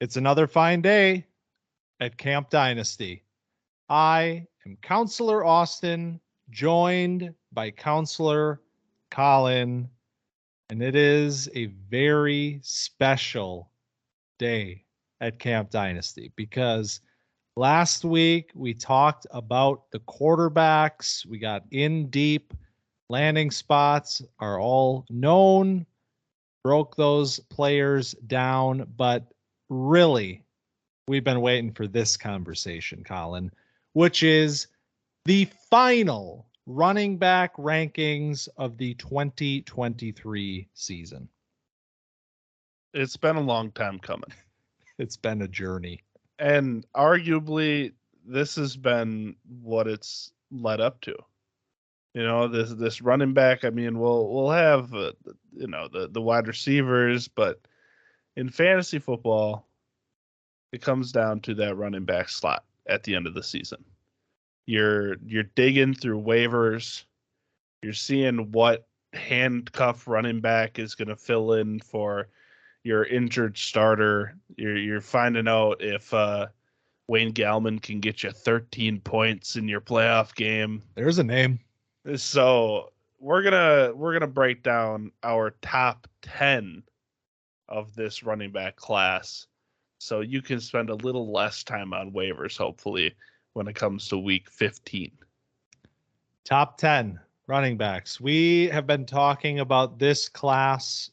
It's another fine day at Camp Dynasty. I am Counselor Austin, joined by Counselor Collin, and it is a very special day at Camp Dynasty because last week we talked about the quarterbacks. We got in deep. Landing spots are all known, broke those players down, but really, we've been waiting for this conversation, Collin, which is the final running back rankings of the 2023 season. It's been a long time coming. It's been a journey. And arguably, this has been what it's led up to. You know, this running back. I mean, we'll have the wide receivers, but in fantasy football, it comes down to that running back slot at the end of the season. You're digging through waivers. You're seeing what handcuff running back is going to fill in for your injured starter. You're finding out if Wayne Gallman can get you 13 points in your playoff game. There's a name. So we're gonna break down our top 10 of this running back class, so you can spend a little less time on waivers, hopefully, when it comes to week 15. Top 10 running backs. We have been talking about this class,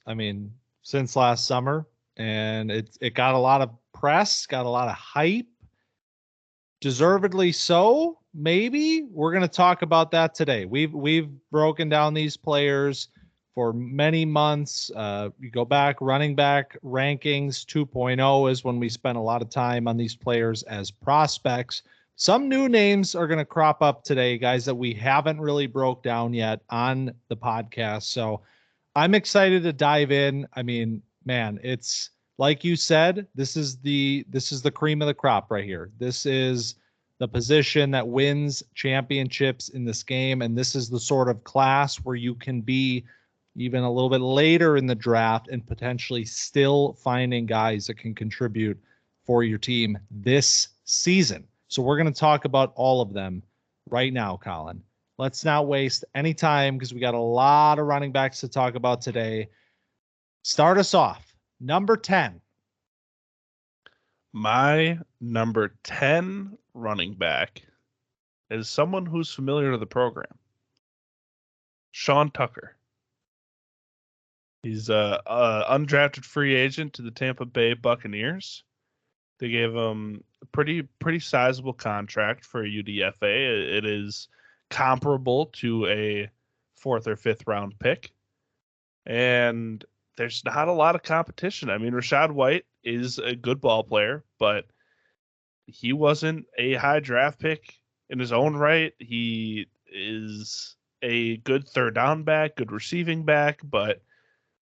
since last summer, and it got a lot of press, got a lot of hype. Deservedly so. Maybe we're going to talk about that today. We've broken down these players for many months. You go back, running back rankings 2.0 is when we spent a lot of time on these players as prospects. Some new names are going to crop up today, guys, that we haven't really broke down yet on the podcast. So I'm excited to dive in. I mean, man, it's like you said, this is the cream of the crop right here. This is the position that wins championships in this game. And this is the sort of class where you can be even a little bit later in the draft and potentially still finding guys that can contribute for your team this season. So we're going to talk about all of them right now, Collin. Let's not waste any time because we got a lot of running backs to talk about today. Start us off. Number 10. My number 10 running back is someone who's familiar to the program. Sean Tucker. He's a undrafted free agent to the Tampa Bay Buccaneers. They gave him a pretty sizable contract for a UDFA. It is comparable to a 4th or 5th round pick. And there's not a lot of competition. I mean, Rachaad White is a good ball player, but he wasn't a high draft pick in his own right. He is a good 3rd down back, good receiving back, but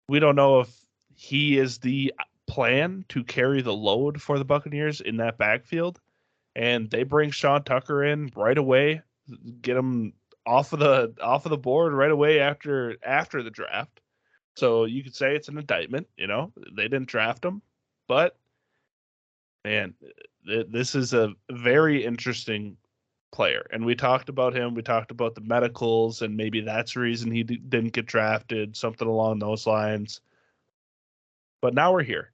we don't know if he is the plan to carry the load for the Buccaneers in that backfield. And they bring Sean Tucker in right away, get him off of the board right away after the draft. So you could say it's an indictment, they didn't draft him, but man, this is a very interesting player. And we talked about him. We talked about the medicals, and maybe that's the reason he didn't get drafted, something along those lines. But now we're here.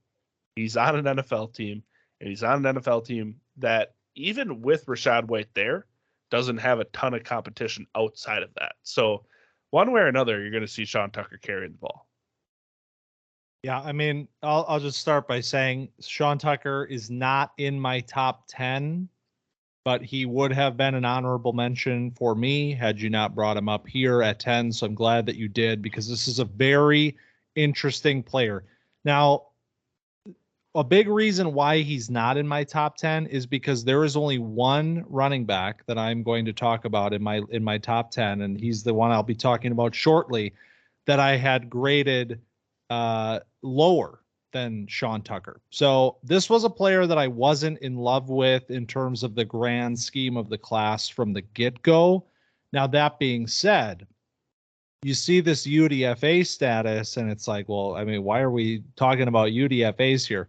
He's on an NFL team, and he's on an NFL team that, even with Rachaad White there, doesn't have a ton of competition outside of that. So one way or another, you're going to see Sean Tucker carrying the ball. Yeah, I'll just start by saying Sean Tucker is not in my top 10, but he would have been an honorable mention for me had you not brought him up here at 10. So I'm glad that you did, because this is a very interesting player. Now, a big reason why he's not in my top 10 is because there is only one running back that I'm going to talk about in my top 10, and he's the one I'll be talking about shortly, that I had graded lower than Sean Tucker. So this was a player that I wasn't in love with in terms of the grand scheme of the class from the get-go. Now, that being said, you see this UDFA status, and it's like, well, why are we talking about UDFAs here?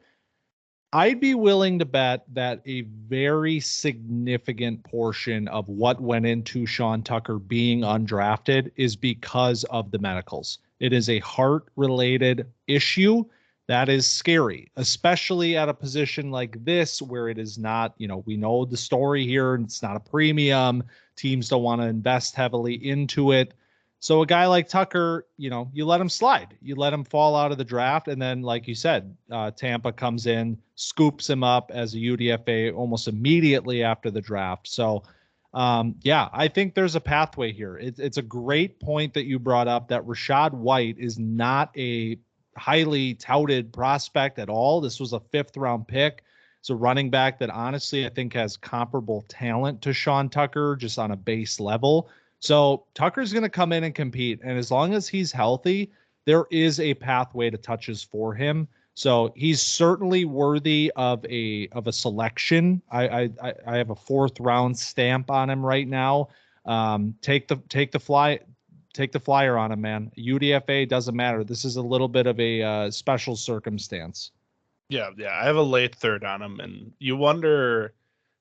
I'd be willing to bet that a very significant portion of what went into Sean Tucker being undrafted is because of the medicals. It is a heart-related issue that is scary, especially at a position like this where it is not, we know the story here and it's not a premium. Teams don't want to invest heavily into it. So a guy like Tucker, you let him slide. You let him fall out of the draft. And then, like you said, Tampa comes in, scoops him up as a UDFA almost immediately after the draft. So, yeah, I think there's a pathway here. It's a great point that you brought up that Rachaad White is not a highly touted prospect at all. This was a 5th-round pick. It's a running back that honestly I think has comparable talent to Sean Tucker just on a base level. So Tucker's going to come in and compete. And as long as he's healthy, there is a pathway to touches for him. So he's certainly worthy of a selection. I have a 4th-round stamp on him right now. Take the flyer on him, man. UDFA doesn't matter. This is a little bit of a special circumstance. Yeah. I have a late 3rd on him, and you wonder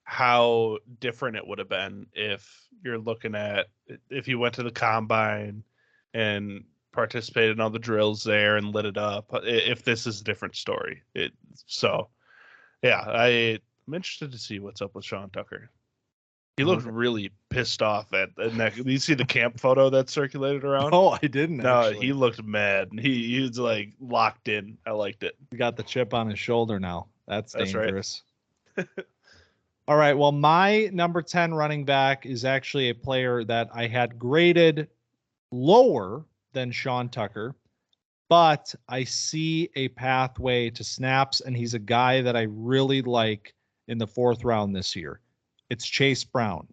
how different it would have been if you're looking at if you went to the combine and participated in all the drills there and lit it up. If this is a different story, I'm interested to see what's up with Sean Tucker. He looked really pissed off at the neck. Did you see the camp photo that circulated around? Oh, I didn't. No, actually. He looked mad. He was like locked in. I liked it. He got the chip on his shoulder now. That's dangerous. Right. All right. Well, my number 10 running back is actually a player that I had graded lower than Sean Tucker, but I see a pathway to snaps, and he's a guy that I really like in the 4th round this year. It's Chase Brown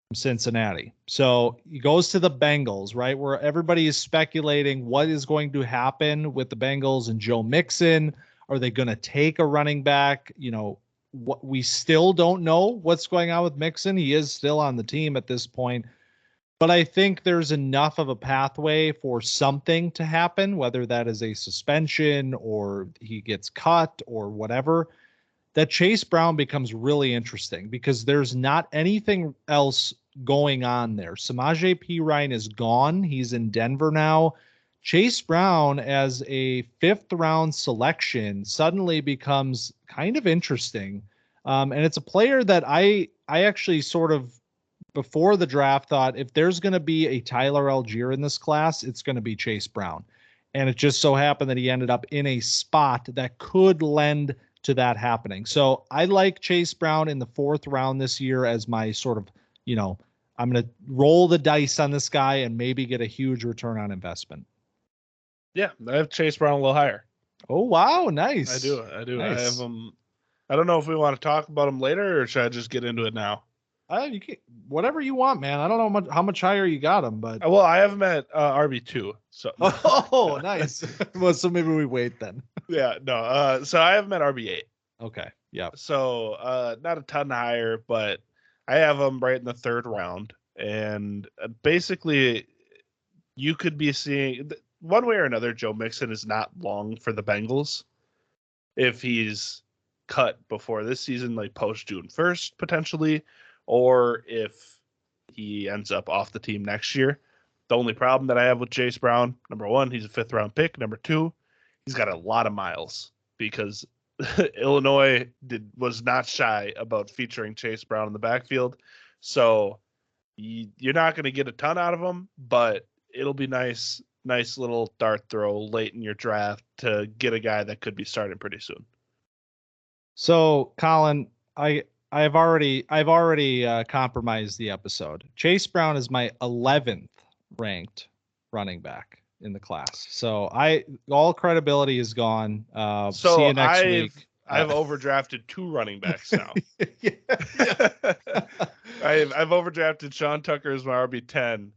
from Cincinnati. So he goes to the Bengals, right, where everybody is speculating what is going to happen with the Bengals and Joe Mixon. Are they going to take a running back? What we still don't know what's going on with Mixon. He is still on the team at this point, but I think there's enough of a pathway for something to happen, whether that is a suspension or he gets cut or whatever, that Chase Brown becomes really interesting because there's not anything else going on there. Samaje Perine is gone. He's in Denver now. Chase Brown as a 5th-round selection suddenly becomes kind of interesting. And it's a player that I actually sort of, before the draft, thought if there's going to be a Tyler Algier in this class, it's going to be Chase Brown. And it just so happened that he ended up in a spot that could lend to that happening. So I like Chase Brown in the 4th round this year as my sort of, I'm going to roll the dice on this guy and maybe get a huge return on investment. Yeah, I have Chase Brown a little higher. Oh, wow. Nice. I do. Nice. I have him. I don't know if we want to talk about him later or should I just get into it now? You can, whatever you want, man. I don't know how much higher you got him, but well, I have him at RB2. So oh, nice. Well, so maybe we wait then. Yeah, no. So I have him at RB8. Okay. Yeah. So not a ton higher, but I have him right in the 3rd round, and basically, you could be seeing one way or another. Joe Mixon is not long for the Bengals if he's cut before this season, like post June 1st potentially, or if he ends up off the team next year. The only problem that I have with Chase Brown, number 1, he's a 5th-round pick. Number 2, he's got a lot of miles because Illinois was not shy about featuring Chase Brown in the backfield. So you're not going to get a ton out of him, but it'll be nice little dart throw late in your draft to get a guy that could be starting pretty soon. So, Collin, I've already compromised the episode. Chase Brown is my 11th ranked running back in the class. So all credibility is gone. See you next week. I've overdrafted 2 running backs now. Yeah. I've overdrafted Sean Tucker as my RB10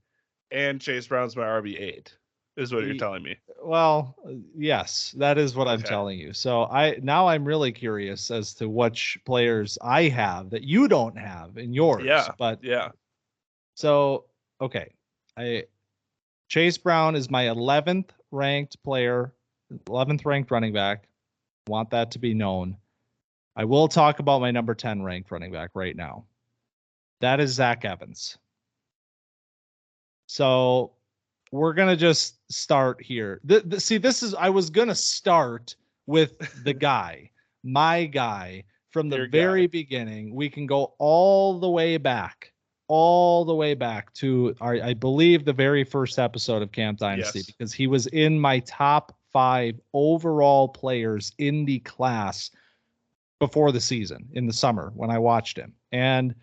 and Chase Brown's my RB8 is what you're telling me. Well, yes, that is what I'm telling you. So I'm really curious as to which players I have that you don't have in yours. Yeah. But yeah. So, okay. Chase Brown is my 11th ranked player, 11th ranked running back. Want that to be known. I will talk about my number 10 ranked running back right now. That is Zach Evans. So we're going to just start here. I was going to start with the guy, my guy from the very beginning. We can go all the way back to I believe the very first episode of Camp Dynasty, because he was in my top 5 overall players in the class before the season in the summer when I watched him. And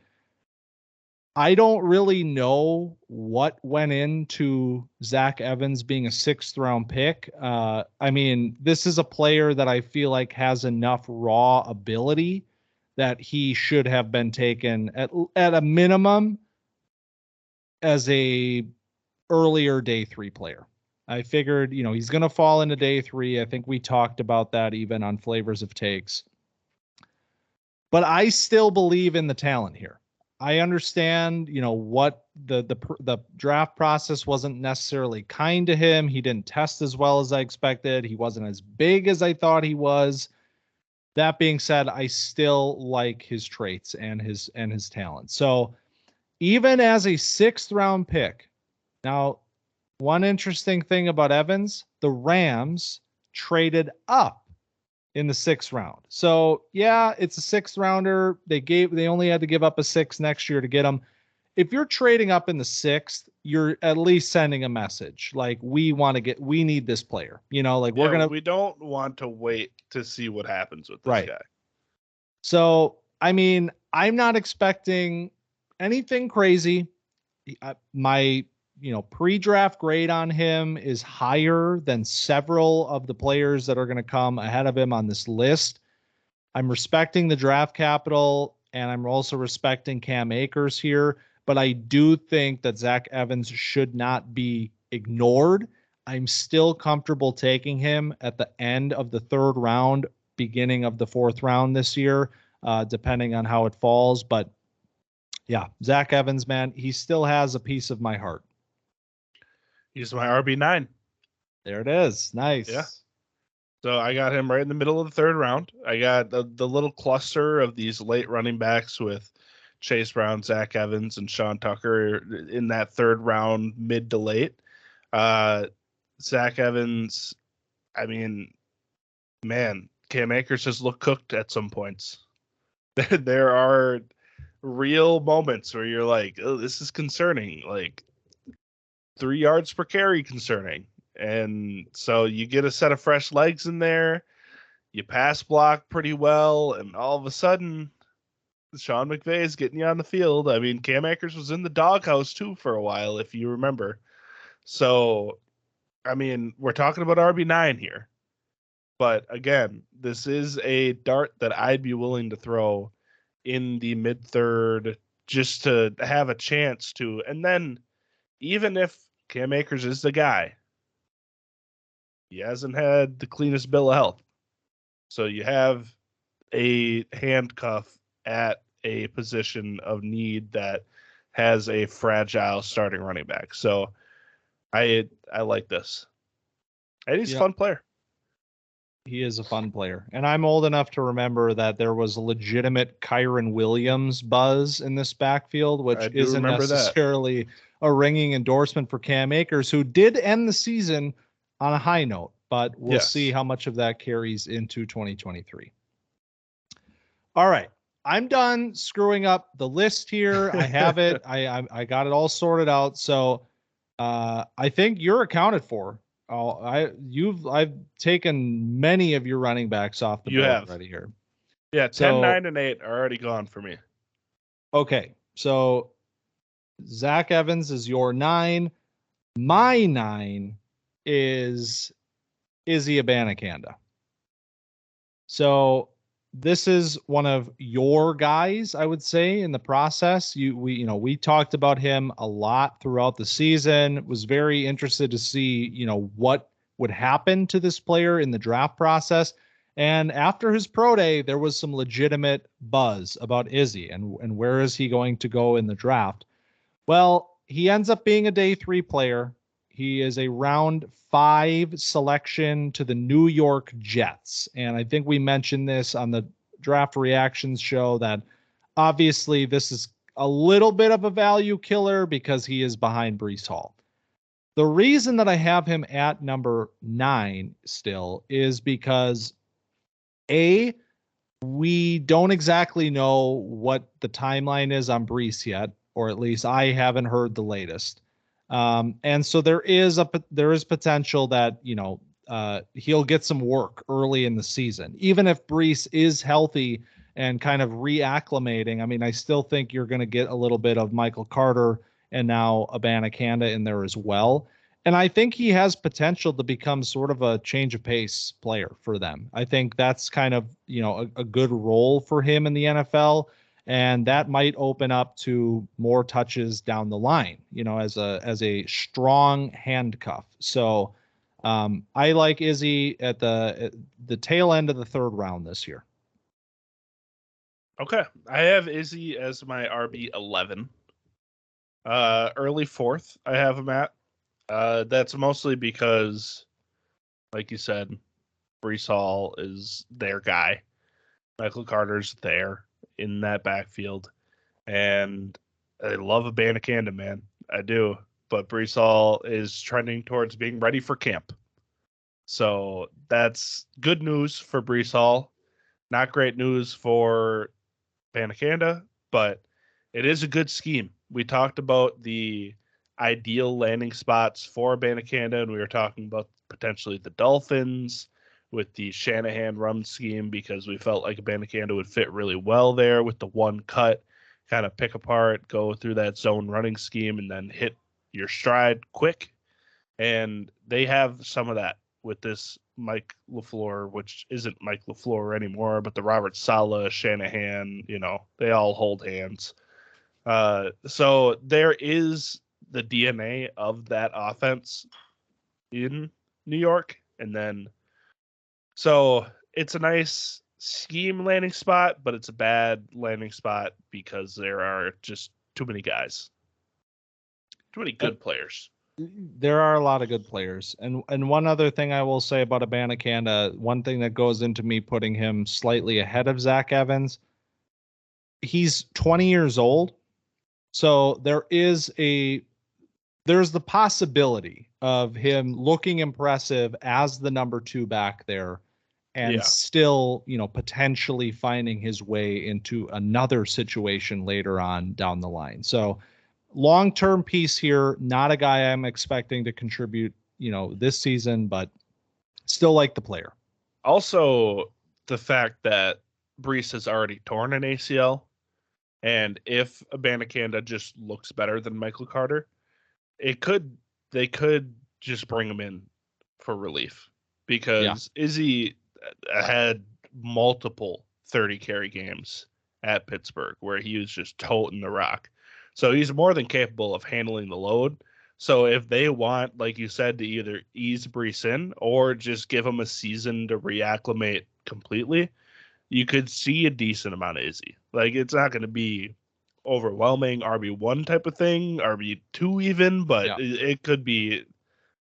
I don't really know what went into Zach Evans being a 6th round pick. I mean, this is a player that I feel like has enough raw ability that he should have been taken at a minimum as a earlier day 3 player. I figured, he's going to fall into day 3. I think we talked about that even on Flavors of Takes. But I still believe in the talent here. I understand, what the draft process wasn't necessarily kind to him. He didn't test as well as I expected. He wasn't as big as I thought he was. That being said, I still like his traits and his talent. So even as a 6th round pick, now, one interesting thing about Evans, the Rams traded up in the 6th round. So yeah, it's a 6th rounder. They only had to give up a 6 next year to get him. If you're trading up in the 6th, you're at least sending a message like, we need this player, we don't want to wait to see what happens with this guy. So, I mean, I'm not expecting anything crazy. My pre-draft grade on him is higher than several of the players that are going to come ahead of him on this list. I'm respecting the draft capital, and I'm also respecting Cam Akers here, but I do think that Zach Evans should not be ignored. I'm still comfortable taking him at the end of the 3rd round, beginning of the 4th round this year, depending on how it falls. But yeah, Zach Evans, man, he still has a piece of my heart. He's my RB9. There it is. Nice. Yeah. So I got him right in the middle of the 3rd round. I got the little cluster of these late running backs with Chase Brown, Zach Evans, and Sean Tucker in that 3rd round, mid to late. Zach Evans, I mean, man, Cam Akers has looked cooked at some points. There are real moments where you're like, oh, this is concerning. Like, 3 yards per carry concerning. And so you get a set of fresh legs in there, you pass block pretty well, and all of a sudden Sean McVay is getting you on the field. I mean, Cam Akers was in the doghouse too for a while, if you remember. So, I mean, we're talking about RB9 here. But again, this is a dart that I'd be willing to throw in the mid-3rd just to have a chance to. And then even if Cam Akers is the guy, he hasn't had the cleanest bill of health. So you have a handcuff at a position of need that has a fragile starting running back. So I like this. And he's a fun player. He is a fun player. And I'm old enough to remember that there was a legitimate Kyron Williams buzz in this backfield, which isn't necessarily a ringing endorsement for Cam Akers, who did end the season on a high note, but we'll see how much of that carries into 2023. All right. I'm done screwing up the list here. I have it. I got it all sorted out. So I think you're accounted for. I've taken many of your running backs off the board already here. Yeah, 10, 9, and 8 are already gone for me. Okay, so Zach Evans is your 9. My 9 is Izzy Abanikanda. So this is one of your guys, I would say, in the process. We talked about him a lot throughout the season. Was very interested to see, what would happen to this player in the draft process. And after his pro day, there was some legitimate buzz about Izzy and where is he going to go in the draft. Well, he ends up being a day 3 player. He is a round 5 selection to the New York Jets. And I think we mentioned this on the draft reactions show that obviously this is a little bit of a value killer because he is behind Breece Hall. The reason that I have him at number 9 still is because we don't exactly know what the timeline is on Breece yet, or at least I haven't heard the latest. And so there is potential that, he'll get some work early in the season, even if Breece is healthy and kind of reacclimating. I mean, I still think you're going to get a little bit of Michael Carter and now Abanikanda in there as well. And I think he has potential to become sort of a change of pace player for them. I think that's kind of, a good role for him in the NFL. And that might open up to more touches down the line, as a strong handcuff. So I like Izzy at the tail end of the 3rd round this year. Okay. I have Izzy as my RB 11. Early 4th, I have him at. That's mostly because, like you said, Breece Hall is their guy. Michael Carter's there in that backfield. And I love Abanikanda, man. I do. But Breece Hall is trending towards being ready for camp. So that's good news for Breece Hall. Not great news for Abanikanda, but it is a good scheme. We talked about the ideal landing spots for Abanikanda, and we were talking about potentially the Dolphins with the Shanahan run scheme because we felt like Abanikanda would fit really well there with the one cut, kind of pick apart, go through that zone running scheme, and then hit your stride quick. And they have some of that with this Mike LaFleur, which isn't Mike LaFleur anymore, but the Robert Saleh, Shanahan, they all hold hands. So there is the DNA of that offense in New York. And then, so it's a nice scheme landing spot, but it's a bad landing spot because there are just too many guys, too many good players. There are a lot of good players. And one other thing I will say about Abanikanda, one thing that goes into me putting him slightly ahead of Zach Evans, he's 20 years old. So there's the possibility of him looking impressive as the number 2 back there and still, potentially finding his way into another situation later on down the line. So long-term piece here, not a guy I'm expecting to contribute, this season, but still like the player. Also, the fact that Breece has already torn an ACL, and if Abanikanda just looks better than Michael Carter, they could just bring him in for relief because Izzy had multiple 30 carry games at Pittsburgh where he was just toting the rock. So he's more than capable of handling the load. So if they want, like you said, to either ease Breece in or just give him a season to reacclimate completely, you could see a decent amount of Izzy. Like, it's not going to be overwhelming RB1 type of thing, RB2 even, but it could be,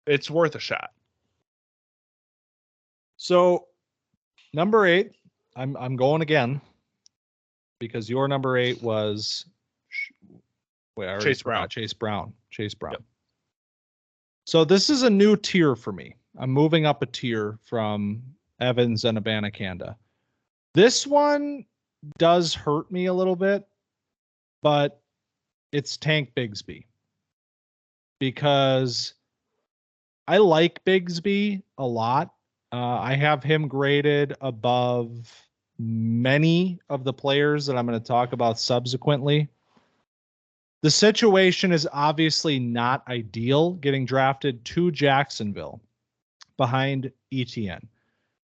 it's worth a shot. So number 8, I'm going again because your number 8 was Chase Brown. Chase Brown. Yep. So this is a new tier for me. I'm moving up a tier from Evans and Abanikanda. This one does hurt me a little bit, but it's Tank Bigsby because I like Bigsby a lot. I have him graded above many of the players that I'm going to talk about subsequently. The situation is obviously not ideal getting drafted to Jacksonville behind Etienne.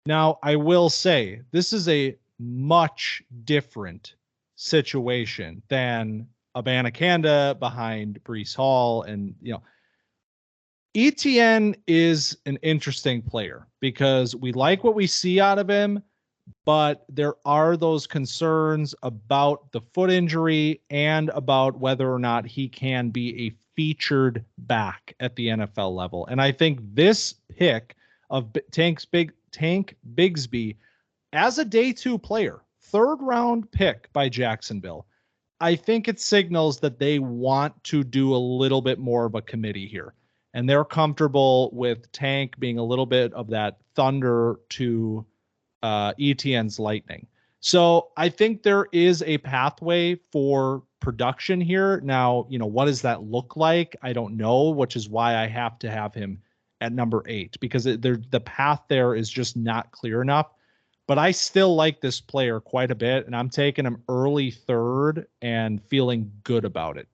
Now, I will say this is a much different situation than Abanikanda behind Breece Hall. And, Etienne is an interesting player because we like what we see out of him, but there are those concerns about the foot injury and about whether or not he can be a featured back at the NFL level. And I think this pick of Tank Bigsby as a day 2 player, third round pick by Jacksonville, I think it signals that they want to do a little bit more of a committee here. And they're comfortable with Tank being a little bit of that thunder to ETN's lightning. So I think there is a pathway for production here. Now, what does that look like? I don't know, which is why I have to have him at number 8, because the path there is just not clear enough. But I still like this player quite a bit, and I'm taking him early third and feeling good about it.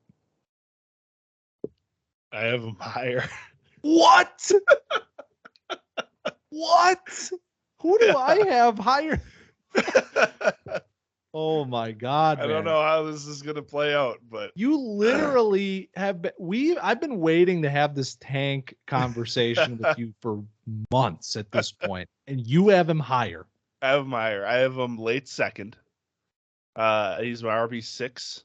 I have him higher. What? What? Who do I have higher? Oh my God, man. I don't know how this is going to play out, but you literally have been, I've been waiting to have this Tank conversation with you for months at this point, and you have him higher. I have him higher. I have him late second. He's my RB6.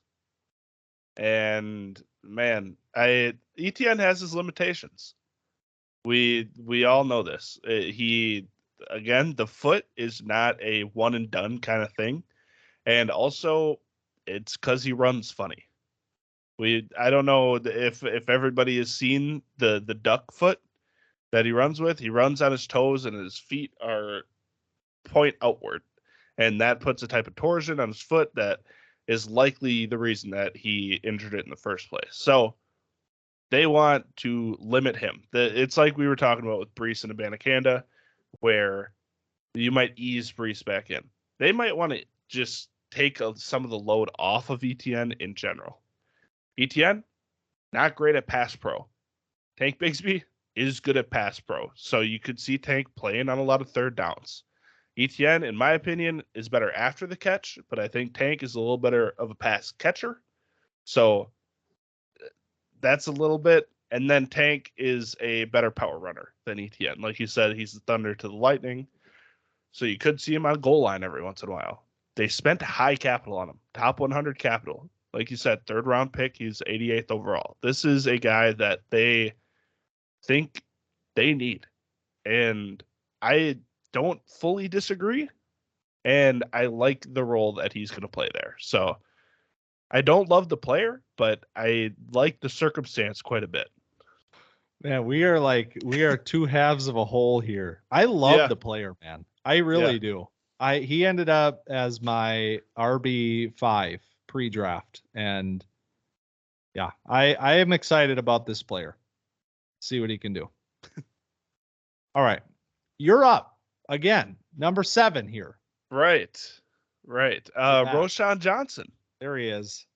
And man, ETN has his limitations. We all know this. Again, the foot is not a one and done kind of thing. And also, it's because he runs funny. I don't know if everybody has seen the duck foot that he runs with. He runs on his toes and his feet are point outward. And that puts a type of torsion on his foot that is likely the reason that he injured it in the first place. So they want to limit him. It's like we were talking about with Bouressa and Abanikanda, where you might ease Bouressa back in. They might want to just take some of the load off of ETN in general. ETN, not great at pass pro. Tank Bigsby is good at pass pro. So you could see Tank playing on a lot of third downs. ETN, in my opinion, is better after the catch, but I think Tank is a little better of a pass catcher. So that's a little bit. And then Tank is a better power runner than ETN. Like you said, he's the thunder to the lightning. So you could see him on goal line every once in a while. They spent high capital on him, top 100 capital. Like you said, third round pick, he's 88th overall. This is a guy that they think they need. And I don't fully disagree. And I like the role that he's going to play there. So I don't love the player, but I like the circumstance quite a bit. Man, we are two halves of a whole here. I love the player, man. I really do. He ended up as my RB5 pre-draft, and yeah, I am excited about this player. See what he can do. All right, you're up again. Number 7 here. Right. Roschon Johnson. There he is.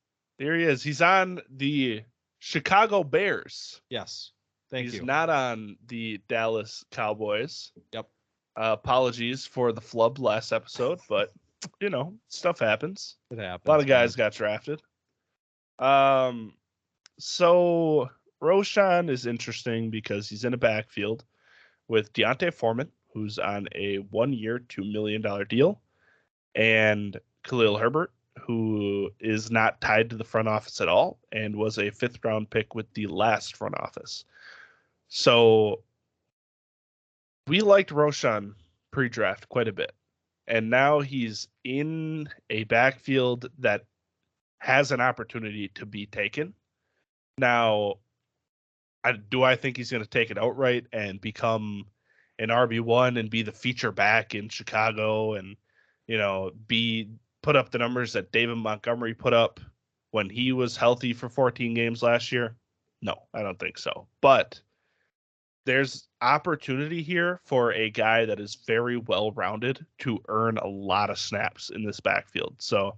He's on the Chicago Bears. Yes. Thank you. He's not on the Dallas Cowboys. Yep. Apologies for the flub last episode, but stuff happens. It happens. A lot of guys got drafted. So Roschon is interesting because he's in a backfield with Deontay Foreman, who's on a 1-year, $2 million deal, and Khalil Herbert, who is not tied to the front office at all and was a 5th round pick with the last front office. So we liked Roschon pre-draft quite a bit. And now he's in a backfield that has an opportunity to be taken. Now, do I think he's going to take it outright and become an RB1 and be the feature back in Chicago and, put up the numbers that David Montgomery put up when he was healthy for 14 games last year? No, I don't think so. But there's opportunity here for a guy that is very well-rounded to earn a lot of snaps in this backfield. So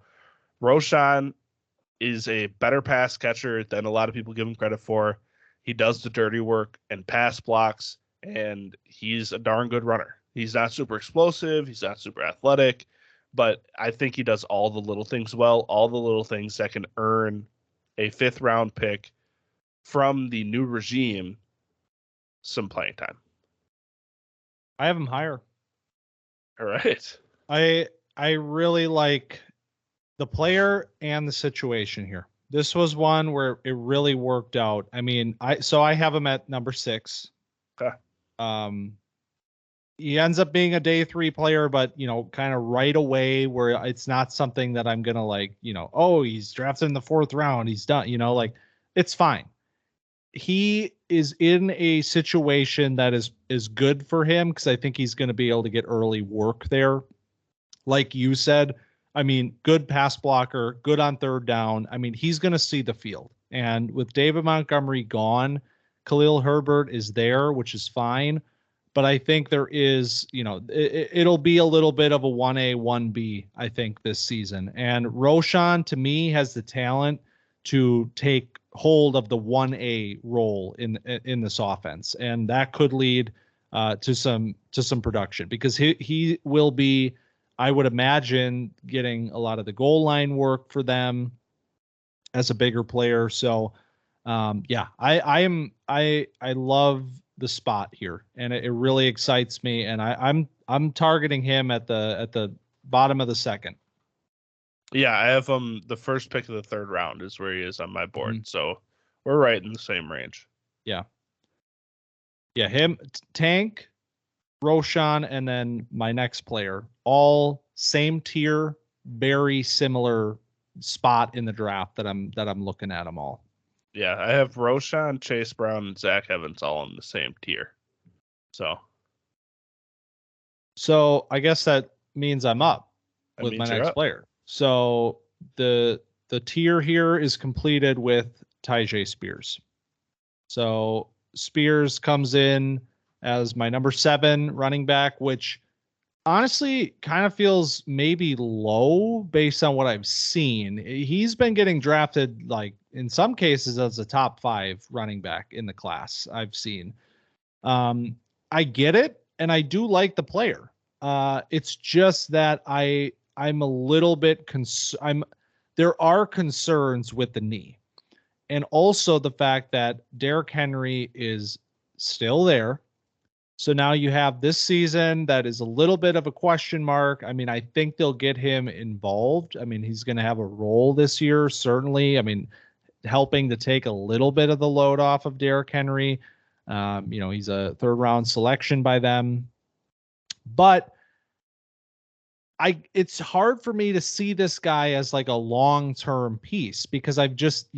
Roschon is a better pass catcher than a lot of people give him credit for. He does the dirty work and pass blocks, and he's a darn good runner. He's not super explosive. He's not super athletic, but I think he does all the little things well, all the little things that can earn a 5th round pick from the new regime some playing time. I have him higher. All right. I really like the player and the situation here. This was one where it really worked out. I mean, I have him at number 6. Okay. he ends up being a day 3 player, but kind of right away where it's not something that I'm gonna like, oh, he's drafted in the 4th round, he's done, like it's fine. He is in a situation that is good for him because I think he's going to be able to get early work there. Like you said, I mean, good pass blocker, good on 3rd down. I mean, he's going to see the field. And with David Montgomery gone, Khalil Herbert is there, which is fine. But I think there is, it'll be a little bit of a 1A, 1B, I think, this season. And Roshan, to me, has the talent to take hold of the 1A role in this offense. And that could lead to some production because he will be, I would imagine, getting a lot of the goal line work for them as a bigger player. So yeah, I love the spot here, and it really excites me. And I'm targeting him at the bottom of the 2nd. Yeah, I have the first pick of the 3rd round is where he is on my board. Mm-hmm. So we're right in the same range. Yeah. Yeah, him, Tank, Roshan, and then my next player, all same tier, very similar spot in the draft that I'm looking at them all. Yeah, I have Roshan, Chase Brown, and Zach Evans all in the same tier. So I guess that means I'm up with my next player. So the tier here is completed with Tyjae Spears. So Spears comes in as my number 7 running back, which honestly kind of feels maybe low based on what I've seen. He's been getting drafted, like in some cases, as a top 5 running back in the class I've seen. I get it, and I do like the player. It's just that I'm a little bit there are concerns with the knee, and also the fact that Derrick Henry is still there. So now you have this season that is a little bit of a question mark. I mean, I think they'll get him involved. I mean, he's going to have a role this year, certainly. I mean, helping to take a little bit of the load off of Derrick Henry. He's a 3rd round selection by them. But it's hard for me to see this guy as like a long-term piece because I've just,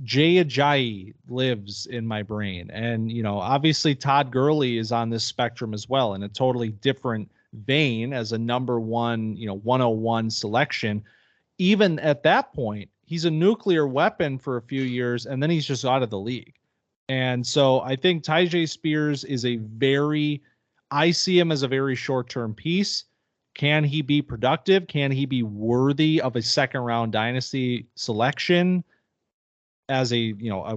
Jay Ajayi lives in my brain. And, obviously Todd Gurley is on this spectrum as well in a totally different vein as a number 1, 101 selection. Even at that point, he's a nuclear weapon for a few years, and then he's just out of the league. And so I think Tyjae Spears is I see him as a very short-term piece. Can he be productive? Can he be worthy of a 2nd round dynasty selection as a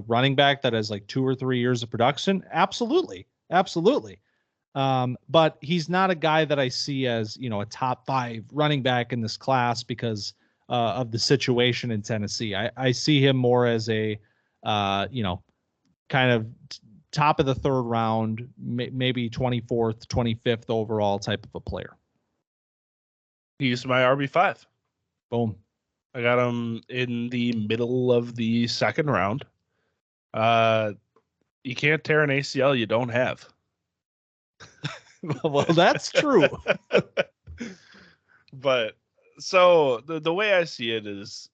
running back that has like 2 or 3 years of production? Absolutely. But he's not a guy that I see as, a top 5 running back in this class because of the situation in Tennessee. I see him more as a, kind of top of the 3rd round, maybe 24th, 25th overall type of a player. He's my RB5. Boom. I got him in the middle of the 2nd round. You can't tear an ACL you don't have. Well, that's true. But so the way I see it is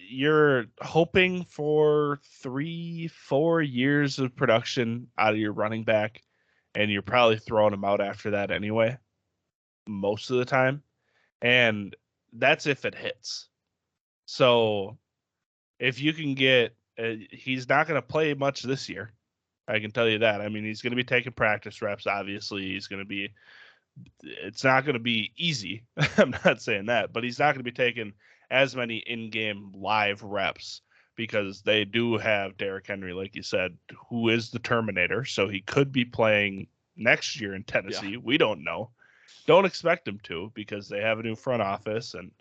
you're hoping for 3-4 years of production out of your running back, and you're probably throwing him out after that anyway, most of the time. And that's if it hits. So if you can get, he's not going to play much this year. I can tell you that. I mean, he's going to be taking practice reps. Obviously, it's not going to be easy. I'm not saying that, but he's not going to be taking as many in-game live reps because they do have Derrick Henry, like you said, who is the Terminator. So he could be playing next year in Tennessee. Yeah. We don't know. Don't expect him to because they have a new front office and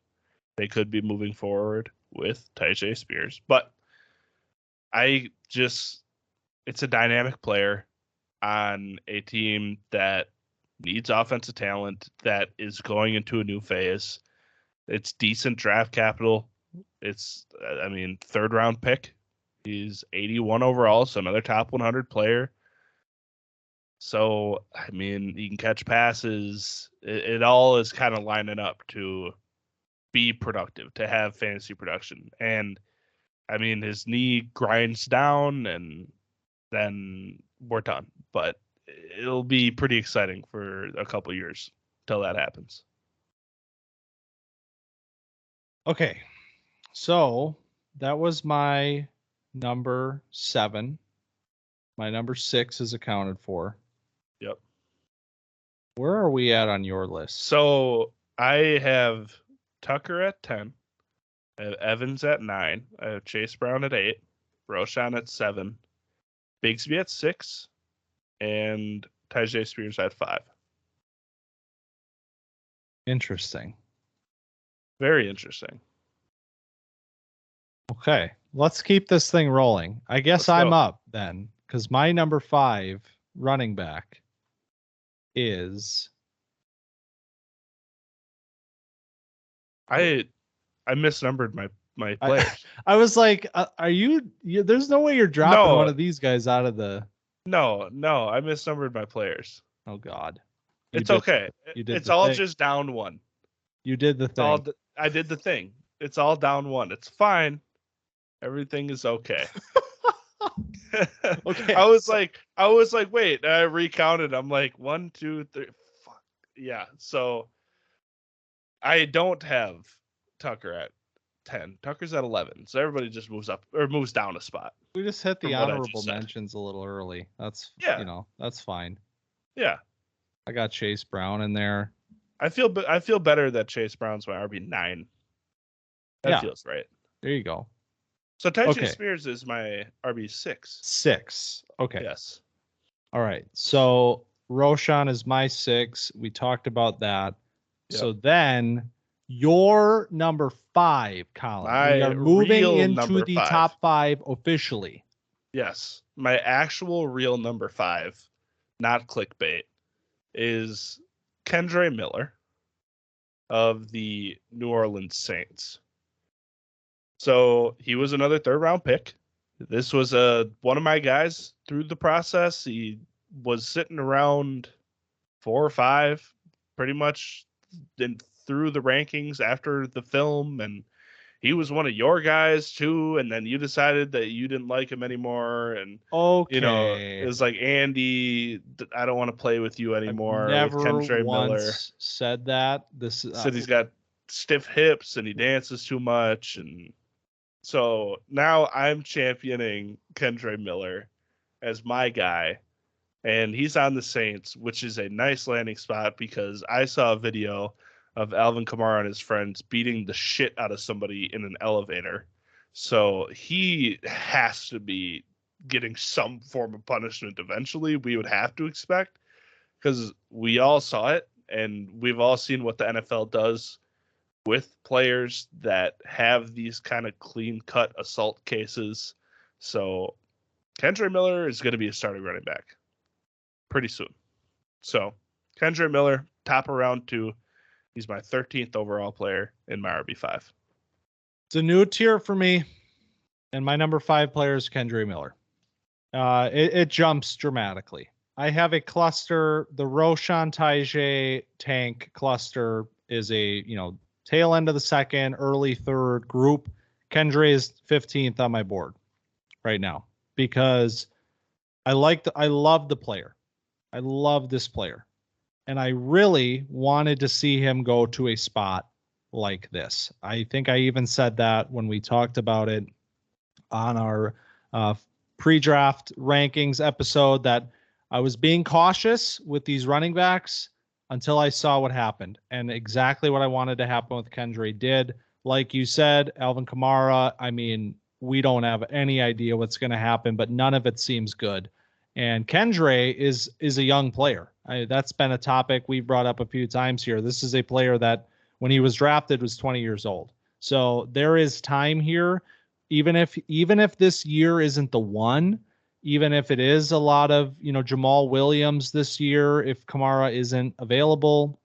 they could be moving forward with Tyjae Spears. But it's a dynamic player on a team that needs offensive talent, that is going into a new phase. It's decent draft capital. It's, 3rd round pick. He's 81 overall, so another top 100 player. So, I mean, he can catch passes. It all is kind of lining up to be productive, to have fantasy production. And, I mean, his knee grinds down, and then we're done. But it'll be pretty exciting for a couple years till that happens. Okay. So that was my number 7. My number 6 is accounted for. Yep. Where are we at on your list? So I have Tucker at 10. I have Evans at 9. I have Chase Brown at 8. Roshan at 7. Bigsby at 6. And Tyjae Spears at 5. Interesting. Very interesting. Okay. Let's keep this thing rolling. I guess Let's I'm go. up then, because my number 5 running back is I misnumbered my players. I was like, are you there's no way you're dropping No. one of these guys out of the No, I misnumbered my players. Oh God. It's okay. It's all just down 1. You did the thing. I did the thing. It's all down 1. It's fine. Everything is okay. Okay. I was like, wait, I recounted. I'm like, 1, 2, 3. Fuck. Yeah. So I don't have Tucker at 10. Tucker's at 11. So everybody just moves up or moves down a spot. We just hit the from what I honorable just said. mentions a little early. That's Yeah. that's fine. Yeah. I got Chase Brown in there. I feel better that Chase Brown's my RB9. That feels right. There you go. So Tyjae Spears is my RB6. 6. Okay. Yes. All right. So Roshan is my 6. We talked about that. Yep. So then your number 5, Colin. We are moving into the top 5 officially. Yes. My actual real number 5, not clickbait, is Kendre Miller of the New Orleans Saints. So he was another 3rd round pick. This was one of my guys through the process. He was sitting around 4 or 5, pretty much through the rankings after the film, and he was one of your guys too. And then you decided that you didn't like him anymore, and it was like, Andy, I don't want to play with you anymore. I've never with Kendre Miller said that. This said he's got stiff hips and he dances too much, and so now I'm championing Kendre Miller as my guy, and he's on the Saints, which is a nice landing spot because I saw a video of Alvin Kamara and his friends beating the shit out of somebody in an elevator. So he has to be getting some form of punishment eventually. We would have to expect, because we all saw it, and we've all seen what the NFL does with players that have these kind of clean-cut assault cases. So Kendre Miller is going to be a starting running back pretty soon. So Kendre Miller, top of round 2. He's my 13th overall player in my RB5. It's a new tier for me, and my number 5 player is Kendre Miller. It jumps dramatically. I have a cluster. The Roshan Tyjae tank cluster is a tail end of the 2nd, early 3rd group. Kendre is 15th on my board right now because I love the player. I love this player. And I really wanted to see him go to a spot like this. I think I even said that when we talked about it on our pre-draft rankings episode, that I was being cautious with these running backs until I saw what happened. And exactly what I wanted to happen with Kendre did. Like you said, Alvin Kamara, I mean, we don't have any idea what's going to happen, but none of it seems good. And Kendre is a young player. That's been a topic we've brought up a few times here. This is a player that when he was drafted was 20 years old. So there is time here. Even if this year isn't the one, even if it is a lot of, Jamal Williams this year, if Kamara isn't available,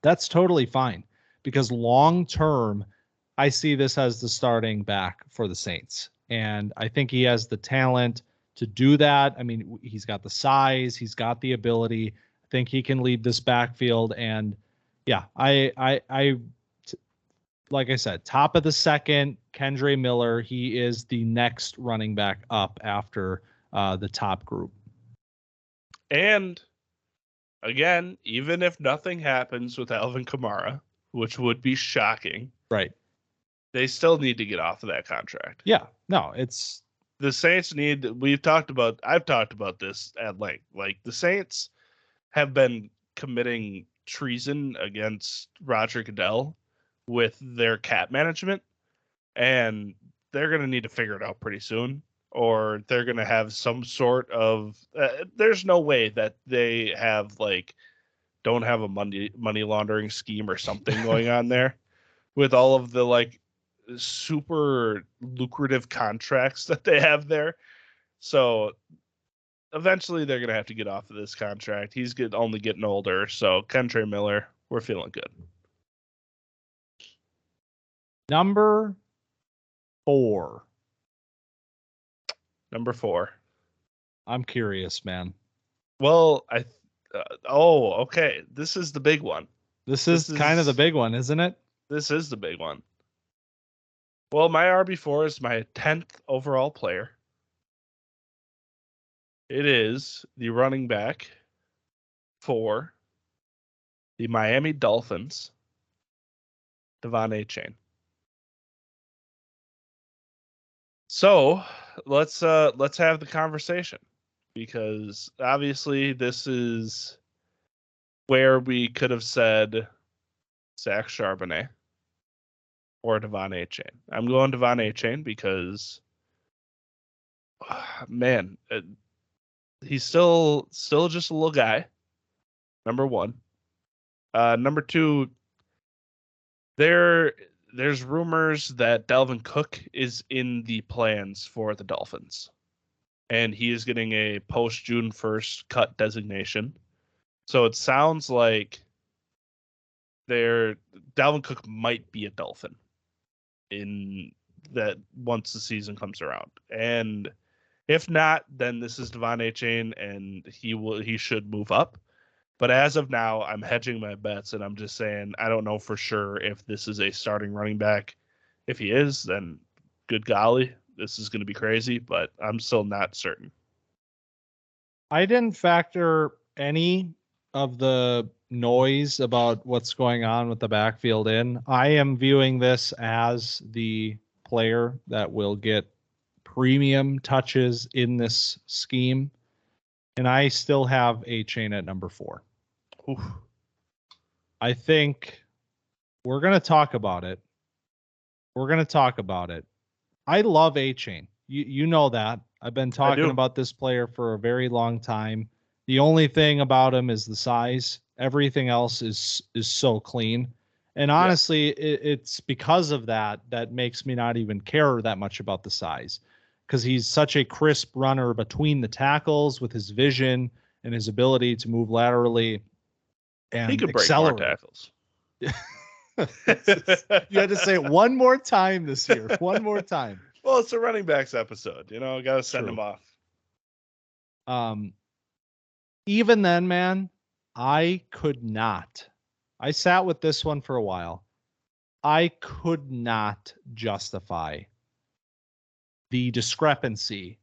that's totally fine, because long term, I see this as the starting back for the Saints. And I think he has the talent to do that. I mean, he's got the size, he's got the ability. I think he can lead this backfield. And yeah, like I said, top of the second, Kendre Miller. He is the next running back up after the top group. And again, even if nothing happens with Alvin Kamara, which would be shocking, right? They still need to get off of that contract. Yeah, no, it's the Saints need. I've talked about this at length. Like the Saints have been committing treason against Roger Goodell with their cap management, and they're going to need to figure it out pretty soon, or they're going to have some sort of. There's no way that they don't have a money laundering scheme or something going on there with all of the super lucrative contracts that they have there. So eventually they're going to have to get off of this contract. He's only getting older. So Kendre Miller, we're feeling good. Number 4. I'm curious, man. Well, okay. This is the big one. This is kind of the big one, isn't it? This is the big one. Well, my RB4 is my 10th overall player. It is the running back for the Miami Dolphins, Devon Achane. So let's have the conversation, because obviously this is where we could have said Zach Charbonnet or Devon Achane. I'm going Devon Achane because, man, he's still just a little guy. Number one. Number two, there's rumors that Dalvin Cook is in the plans for the Dolphins, and he is getting a post June 1st cut designation. So it sounds like Dalvin Cook might be a Dolphin in that once the season comes around. And if not, then this is Devon Achane, and he should move up. But as of now, I'm hedging my bets, and I'm just saying I don't know for sure if this is a starting running back. If he is, then good golly, this is going to be crazy, but I'm still not certain. I didn't factor any of the noise about what's going on with the backfield in. I am viewing this as the player that will get premium touches in this scheme, and I still have Achane at number 4. Oof. I think we're going to talk about it. I love Achane. You know that. I've been talking about this player for a very long time. The only thing about him is the size. Everything else is so clean. And honestly, it's because of that makes me not even care that much about the size, because he's such a crisp runner between the tackles with his vision and his ability to move laterally and he could accelerate. Break more tackles. You had to say it one more time this year. One more time. Well, it's a running backs episode. Got to send him off. Even then, man, I sat with this one for a while. I could not justify the discrepancy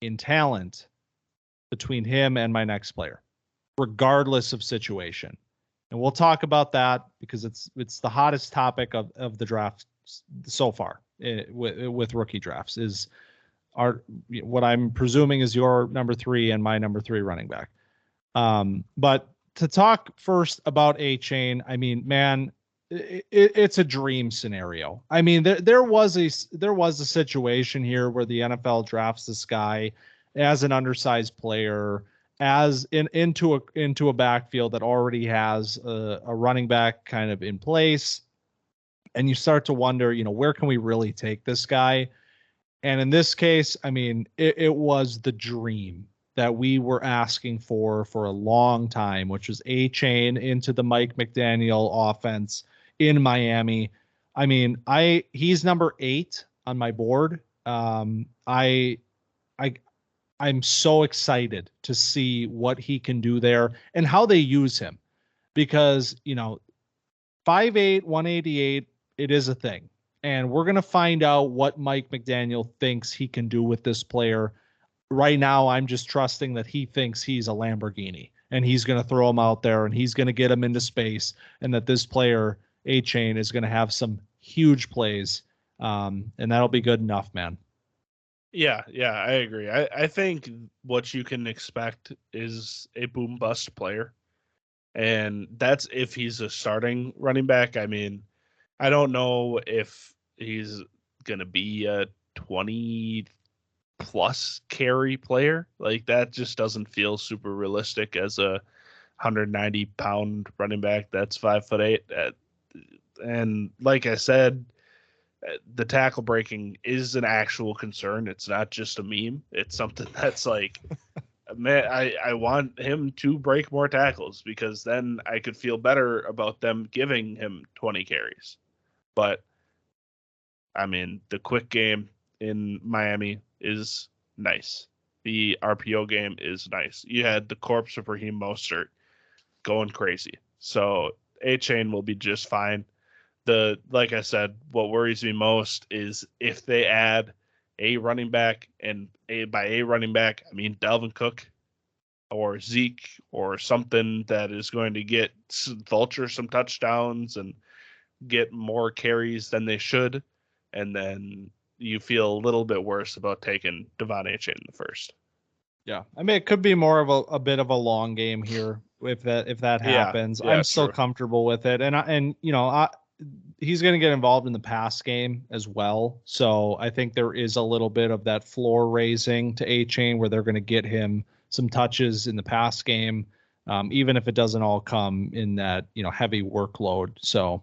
in talent between him and my next player, regardless of situation. And we'll talk about that because it's the hottest topic of the draft so far with rookie drafts is what I'm presuming is your number 3 and my number 3 running back. But to talk first about Achane, I mean, man, it's a dream scenario. I mean, there was a situation here where the NFL drafts this guy as an undersized player, into a backfield that already has a running back kind of in place, and you start to wonder, where can we really take this guy? And in this case, I mean, it was the dream that we were asking for a long time, which was Achane into the Mike McDaniel offense in Miami. I mean, he's number 8 on my board. I'm so excited to see what he can do there and how they use him because, 5'8", 188, it is a thing. And we're going to find out what Mike McDaniel thinks he can do with this player. Right now, I'm just trusting that he thinks he's a Lamborghini and he's going to throw him out there and he's going to get him into space and that this player, A-Chain, is going to have some huge plays. And that'll be good enough, man. Yeah, I agree. I think what you can expect is a boom bust player. And that's if he's a starting running back. I mean, I don't know if he's going to be a 20 plus carry player. Like that just doesn't feel super realistic as a 190-pound running back that's 5'8". And like I said, the tackle breaking is an actual concern. It's not just a meme. It's something that's like, man, I want him to break more tackles because then I could feel better about them giving him 20 carries. But I mean, the quick game in Miami is nice. The RPO game is nice. You had the corpse of Raheem Mostert going crazy. So A-Chain will be just fine. Like I said, what worries me most is if they add a running back, and by a running back, I mean Dalvin Cook or Zeke or something that is going to get vulture some touchdowns and get more carries than they should, and then you feel a little bit worse about taking Devon A-Chain in the first. Yeah, I mean, it could be more of a bit of a long game here if that happens. I'm still true. comfortable with it, and he's going to get involved in the pass game as well. So I think there is a little bit of that floor raising to A-Chain where they're going to get him some touches in the pass game, even if it doesn't all come in that heavy workload. So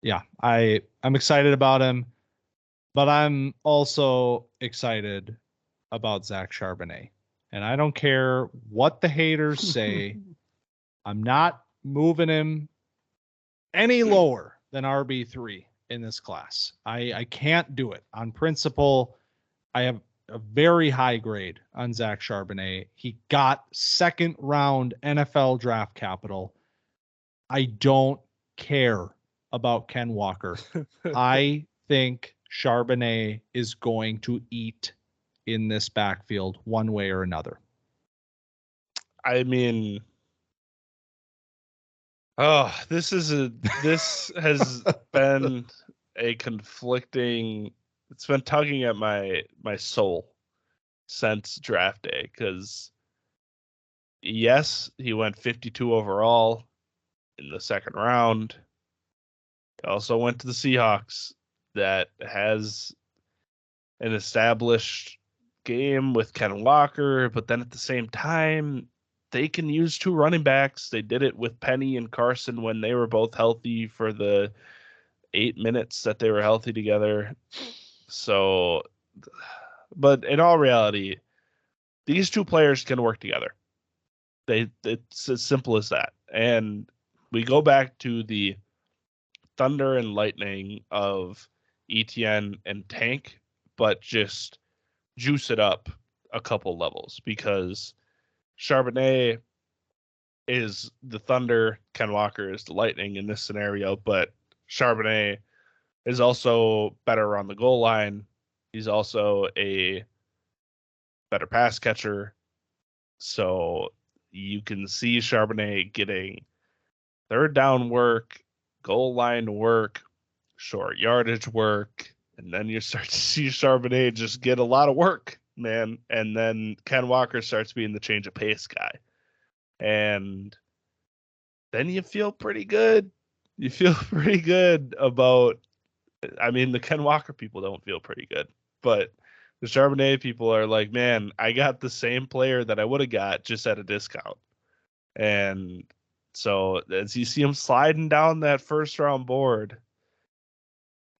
yeah, I'm excited about him, but I'm also excited about Zach Charbonnet. And I don't care what the haters say. I'm not moving him any lower than RB3 in this class. I can't do it. On principle, I have a very high grade on Zach Charbonnet. He got second round NFL draft capital. I don't care about Ken Walker. I think Charbonnet is going to eat in this backfield one way or another. I mean, this has been a conflicting. It's been tugging at my soul since draft day because yes, he went 52 overall in the second round. He also went to the Seahawks that has an established game with Ken Walker, but then at the same time, they can use two running backs. They did it with Penny and Carson when they were both healthy for the 8 minutes that they were healthy together. So, but in all reality, these two players can work together. It's as simple as that. And we go back to the thunder and lightning of ETN and Tank, but just juice it up a couple levels because Charbonnet is the thunder, Ken Walker is the lightning in this scenario, but Charbonnet is also better on the goal line. He's also a better pass catcher. So you can see Charbonnet getting third down work, goal line work, short yardage work, and then you start to see Charbonnet just get a lot of work, man. And then Ken Walker starts being the change of pace guy. And then you feel pretty good. You feel pretty good about, I mean, the Ken Walker people don't feel pretty good, but the Charbonnet people are like, man, I got the same player that I would have got just at a discount. And so as you see him sliding down that first round board,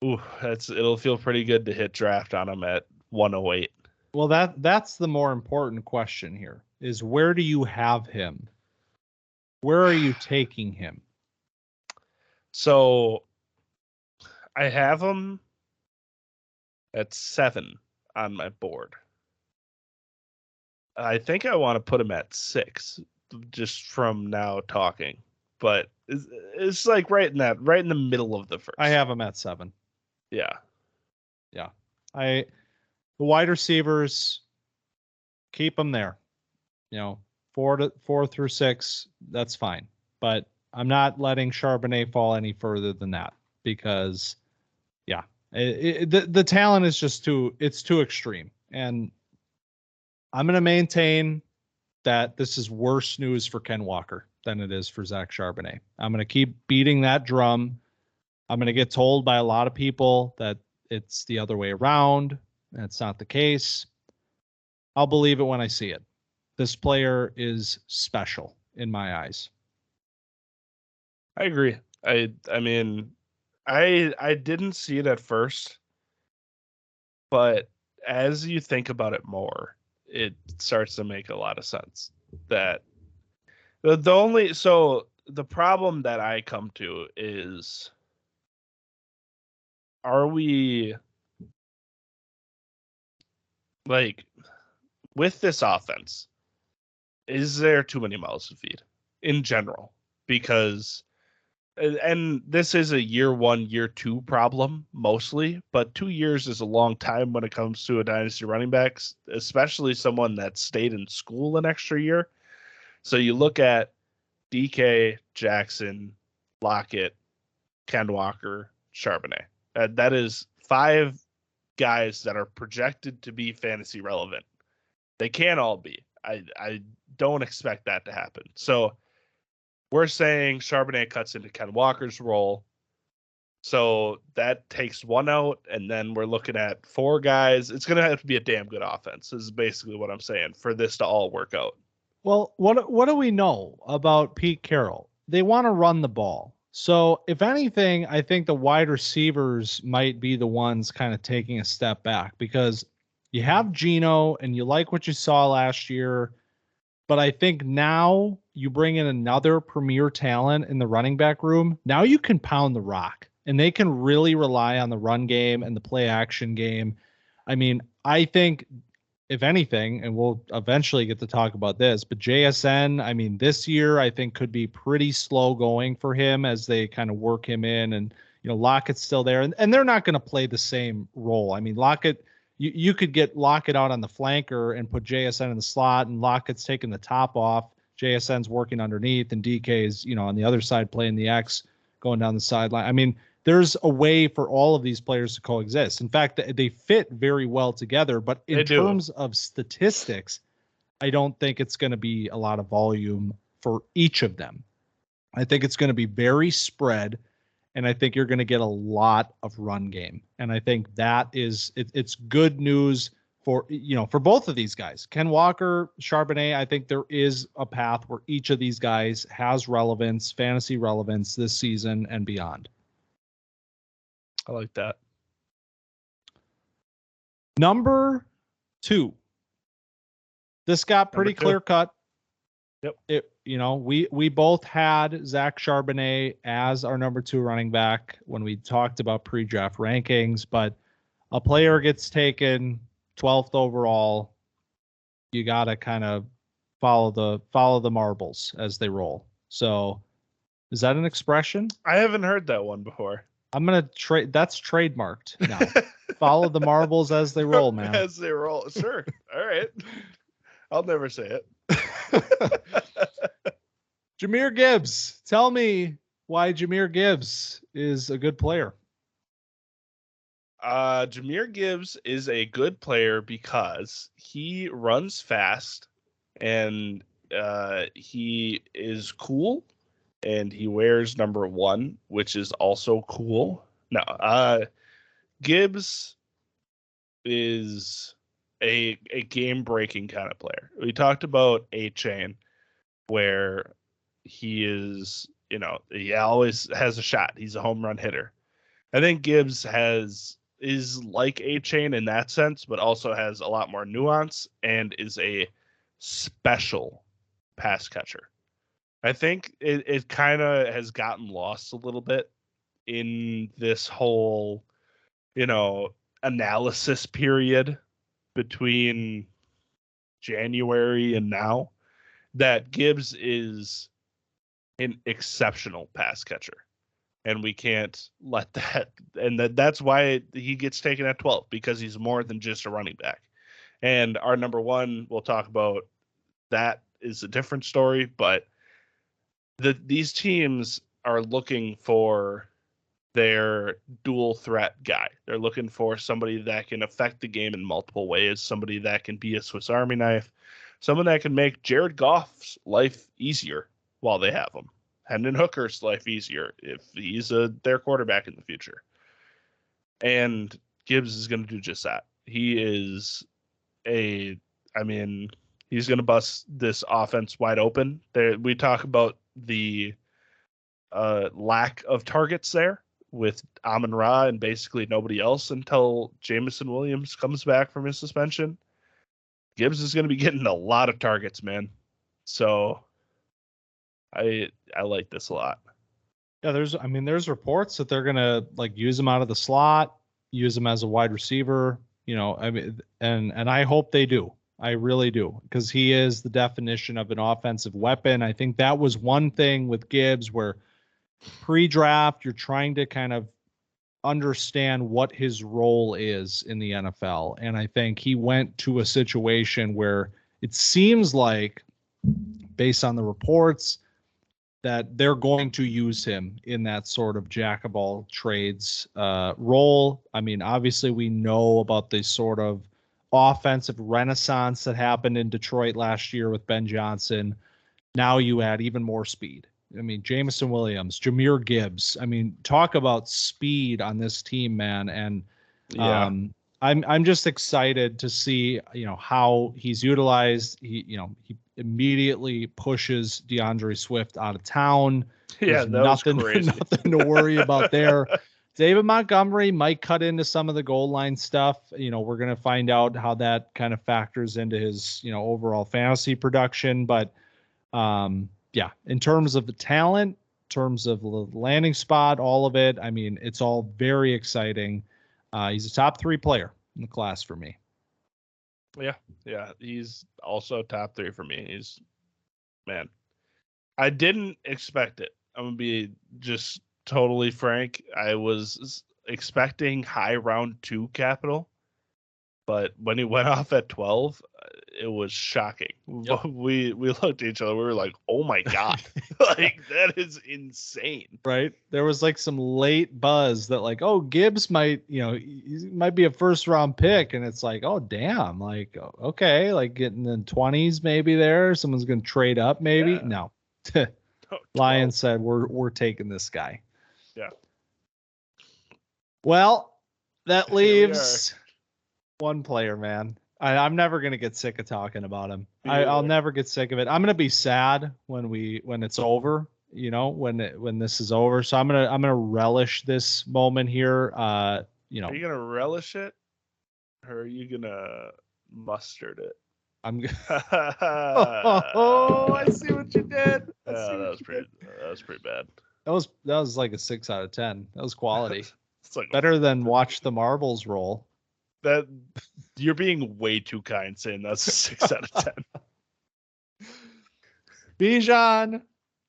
ooh, it'll feel pretty good to hit draft on him at 108. Well, that's the more important question here is where do you have him? Where are you taking him? So I have him at 7 on my board. I think I want to put him at 6 just from now talking. But it's like right in the middle of the first. I have him at 7. Yeah. Yeah. The wide receivers, keep them there. 4 through 6, that's fine. But I'm not letting Charbonnet fall any further than that because, yeah, the talent is just too extreme. And I'm going to maintain that this is worse news for Ken Walker than it is for Zach Charbonnet. I'm going to keep beating that drum. I'm going to get told by a lot of people that it's the other way around. That's not the case. I'll believe it when I see it. This player is special in my eyes. I agree. I mean, I didn't see it at first, but as you think about it more, it starts to make a lot of sense. That the problem that I come to is, are we like with this offense? Is there too many mouths to feed in general? Because and this is a year 1, year 2 problem mostly, but 2 years is a long time when it comes to a dynasty running back, especially someone that stayed in school an extra year. So you look at DK, Jackson, Lockett, Ken Walker, Charbonnet. That is 5 guys that are projected to be fantasy relevant. They can't all be. I don't expect that to happen. So we're saying Charbonnet cuts into Ken Walker's role. So that takes 1 out, and then we're looking at 4 guys. It's going to have to be a damn good offense, is basically what I'm saying, for this to all work out. Well, what do we know about Pete Carroll? They want to run the ball. So if anything, I think the wide receivers might be the ones kind of taking a step back because you have Geno and you like what you saw last year. But I think now you bring in another premier talent in the running back room. Now you can pound the rock and they can really rely on the run game and the play action game. I mean, I think if anything, and we'll eventually get to talk about this, but JSN, I mean, this year I think could be pretty slow going for him as they kind of work him in, and Lockett's still there, and they're not going to play the same role. I mean, Lockett, you could get Lockett out on the flanker and put JSN in the slot, and Lockett's taking the top off. JSN's working underneath, and DK's on the other side playing the X, going down the sideline. I mean, there's a way for all of these players to coexist. In fact, they fit very well together, but in terms of statistics, I don't think it's going to be a lot of volume for each of them. I think it's going to be very spread, and I think you're going to get a lot of run game. And I think that it's good news for both of these guys. Ken Walker, Charbonnet, I think there is a path where each of these guys has relevance, fantasy relevance this season and beyond. I like that. Number 2. This got pretty clear cut. Yep. We both had Zach Charbonnet as our number 2 running back when we talked about pre-draft rankings, but a player gets taken 12th overall. You got to kind of follow the marbles as they roll. So is that an expression? I haven't heard that one before. I'm going to trade. That's trademarked now. Follow the marbles as they roll, man. As they roll. Sure. All right. I'll never say it. Jahmyr Gibbs. Tell me why Jahmyr Gibbs is a good player. Jahmyr Gibbs is a good player because he runs fast and he is cool. And he wears number 1, which is also cool. No, Gibbs is a game-breaking kind of player. We talked about A-Chain, where he is, he always has a shot. He's a home run hitter. I think Gibbs is like A-Chain in that sense, but also has a lot more nuance and is a special pass catcher. I think it kind of has gotten lost a little bit in this whole, analysis period between January and now, that Gibbs is an exceptional pass catcher. And we can't let that, and that's why he gets taken at 12, because he's more than just a running back. And our number one, we'll talk about, that is a different story, but these teams are looking for their dual threat guy. They're looking for somebody that can affect the game in multiple ways, somebody that can be a Swiss Army knife, someone that can make Jared Goff's life easier while they have him. Hendon Hooker's life easier if he's their quarterback in the future. And Gibbs is going to do just that. He is he's going to bust this offense wide open. We talk about the lack of targets there with Amon-Ra and basically nobody else until Jameson Williams comes back from his suspension. Gibbs is going to be getting a lot of targets, man. So I like this a lot. Yeah, there's reports that they're gonna like use him out of the slot, use him as a wide receiver. And I hope they do. I really do, because he is the definition of an offensive weapon. I think that was one thing with Gibbs where pre-draft you're trying to kind of understand what his role is in the NFL, and I think he went to a situation where it seems like, based on the reports, that they're going to use him in that sort of jack of all trades role. I mean, obviously we know about the sort of offensive renaissance that happened in Detroit last year with Ben Johnson. Now you add even more speed. I mean, Jameson Williams, Jahmyr Gibbs. I mean, talk about speed on this team, man. And Yeah. I'm just excited to see, how he's utilized. He immediately pushes DeAndre Swift out of town. Yeah, There's that was crazy. Nothing to worry about there. David Montgomery might cut into some of the goal line stuff. We're going to find out how that kind of factors into his, overall fantasy production. But yeah, in terms of the talent, in terms of the landing spot, all of it, I mean, it's all very exciting. He's a top 3 player in the class for me. Yeah, he's also top 3 for me. Man, I didn't expect it. I'm going to be just totally frank. I was expecting high round 2 capital, but when he went off at 12, it was shocking. Yep. We looked at each other. We were like, oh my God, like that is insane. Right. There was like some late buzz that like, oh, Gibbs might, he might be a first round pick. And it's like, oh, damn. Like, okay. Like getting in the 20s, maybe there. Someone's going to trade up. Maybe. Yeah. No. Oh, Lions said, we're taking this guy. Yeah. Well, that leaves one player, man. I'm never gonna get sick of talking about him. I'll never get sick of it. I'm gonna be sad when it's over. When this is over. So I'm gonna relish this moment here. Are you gonna relish it, or are you gonna mustard it? I'm. Oh, I see what you did. That was pretty bad. That was like a 6 out of 10. That was quality. It's like better than watch the marbles roll. That you're being way too kind saying that's a 6 out of 10. Bijan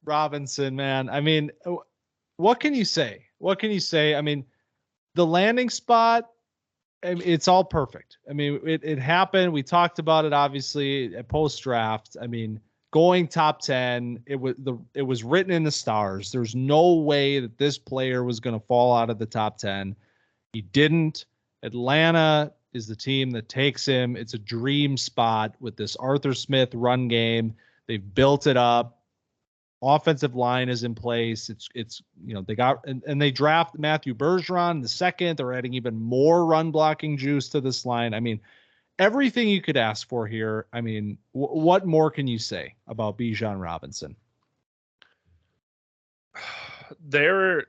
Robinson, man. I mean, what can you say? I mean, the landing spot, it's all perfect. I mean, it happened. We talked about it, obviously, at post-draft. I mean, going top 10, it was written in the stars. There's no way that this player was going to fall out of the top 10. He didn't. Atlanta is the team that takes him. It's a dream spot with this Arthur Smith run game. They've built it up. Offensive line is in place. It's they got and they draft Matthew Bergeron the second. They're adding even more run blocking juice to this line. I mean, everything you could ask for here. I mean, what more can you say about Bijan Robinson? The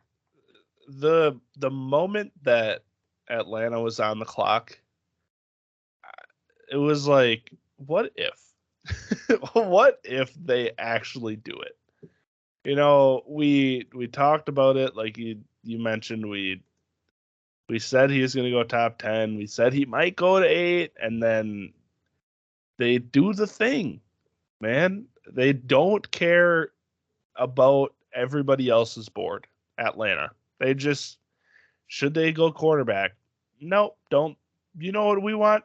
moment that Atlanta was on the clock, it was like, what if? What if they actually do it? We talked about it, like you mentioned. We said he was going to go top 10. We said he might go to 8, and then They do the thing, man. They don't care about everybody else's board. Atlanta. They just, should they go quarterback? Nope, don't. You know what we want?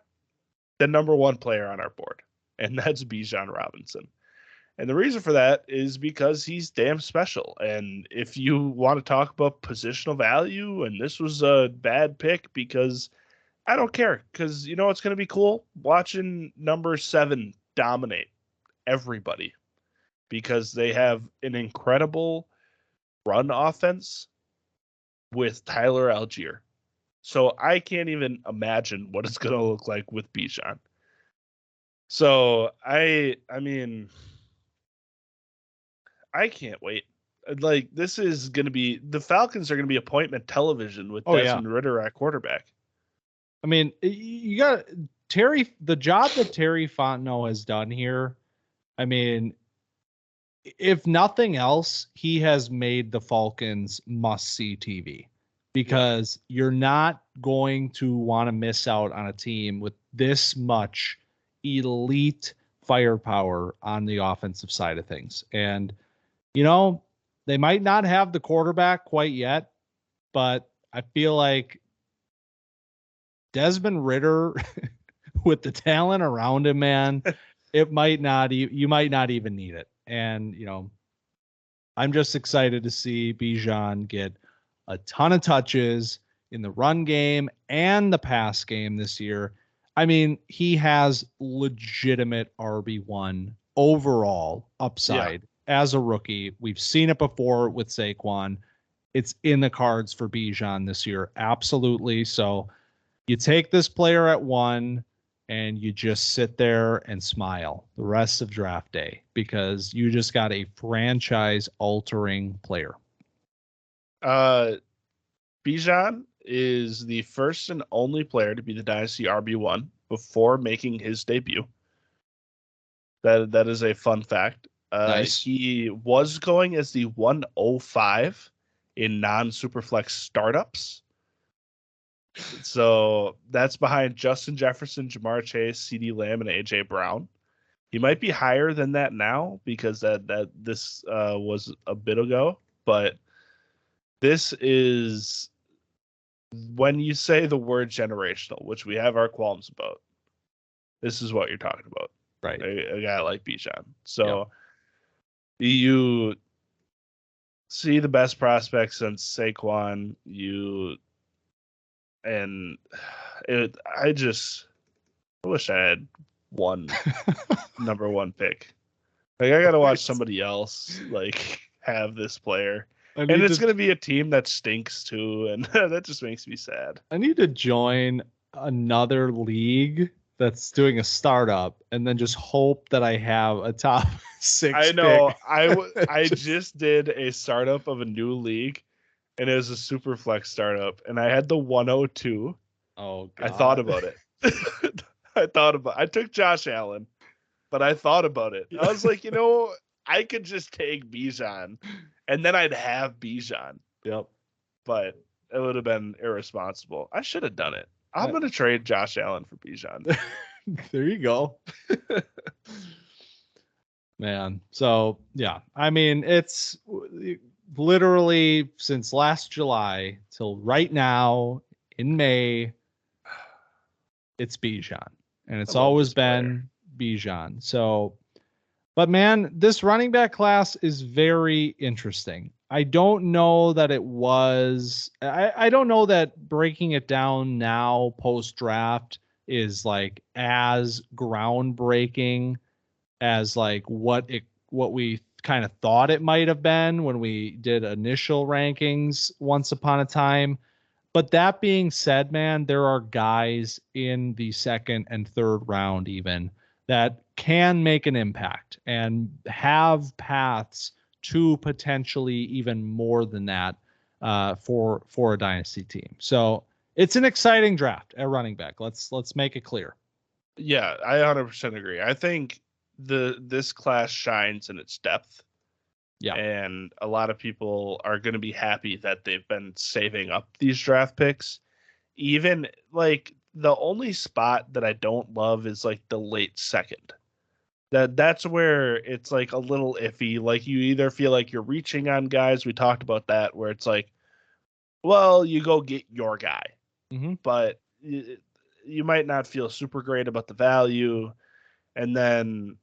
The number one player on our board, and that's Bijan Robinson. And the reason for that is because he's damn special. And if you want to talk about positional value, and this was a bad pick, because I don't care, because you know what's going to be cool? Watching number 7 dominate everybody, because they have an incredible run offense with Tyler Algier. So I can't even imagine what it's going to look like with Bijan. So I mean, I can't wait. Like, this is going to be, the Falcons are going to be appointment television with Desmond Ridder at quarterback. I mean, you got the job that Terry Fontenot has done here. I mean, if nothing else, he has made the Falcons must-see TV, because you're not going to want to miss out on a team with this much elite firepower on the offensive side of things. And, you know, they might not have the quarterback quite yet, but I feel like Desmond Ridder with the talent around him, man, you might not even need it. And, you know, I'm just excited to see Bijan get a ton of touches in the run game and the pass game this year. I mean, he has legitimate RB1 overall upside as a rookie. We've seen it before with Saquon. It's in the cards for Bijan this year. Absolutely. So you take this player at 1 and you just sit there and smile the rest of draft day, because you just got a franchise altering player. Bijan is the first and only player to be the Dynasty RB1 before making his debut. That is a fun fact. Nice. He was going as the 105 in non-Superflex startups. So that's behind Justin Jefferson, Jamar Chase, CeeDee Lamb, and AJ Brown. He might be higher than that now, because this was a bit ago. But this is, when you say the word generational, which we have our qualms about, this is what you're talking about. Right. A guy like Bijan. So you see the best prospects since Saquon. I wish I had one number 1 pick. Like, I gotta watch somebody else like have this player, and it's gonna be a team that stinks too, and that just makes me sad. I need to join another league that's doing a startup, and then just hope that I have a top 6. I know. I just did a startup of a new league, and it was a super flex startup, and I had the 102. Oh, God. I thought about it. I took Josh Allen, but I thought about it. I was like, I could just take Bijan, and then I'd have Bijan. Yep. But it would have been irresponsible. I should have done it. I'm going to trade Josh Allen for Bijan. There you go. Man. So, yeah. I mean, it's literally since last July till right now in May, it's Bijan. And it's always been Bijan. So, but man, this running back class is very interesting. I don't know that it was, I don't know that breaking it down now post draft is like as groundbreaking as like what we kind of thought it might have been when we did initial rankings once upon a time. But that being said, man, there are guys in the 2nd and 3rd round even that can make an impact and have paths to potentially even more than that for a dynasty team. So it's an exciting draft at running back. Let's make it clear. Yeah, I 100% agree. I think this class shines in its depth. Yeah. And a lot of people are going to be happy that they've been saving up these draft picks. Even like the only spot that I don't love is like the late second. That's where it's like a little iffy. Like you either feel like you're reaching on guys. We talked about that where it's like, well, you go get your guy, but you might not feel super great about the value. And then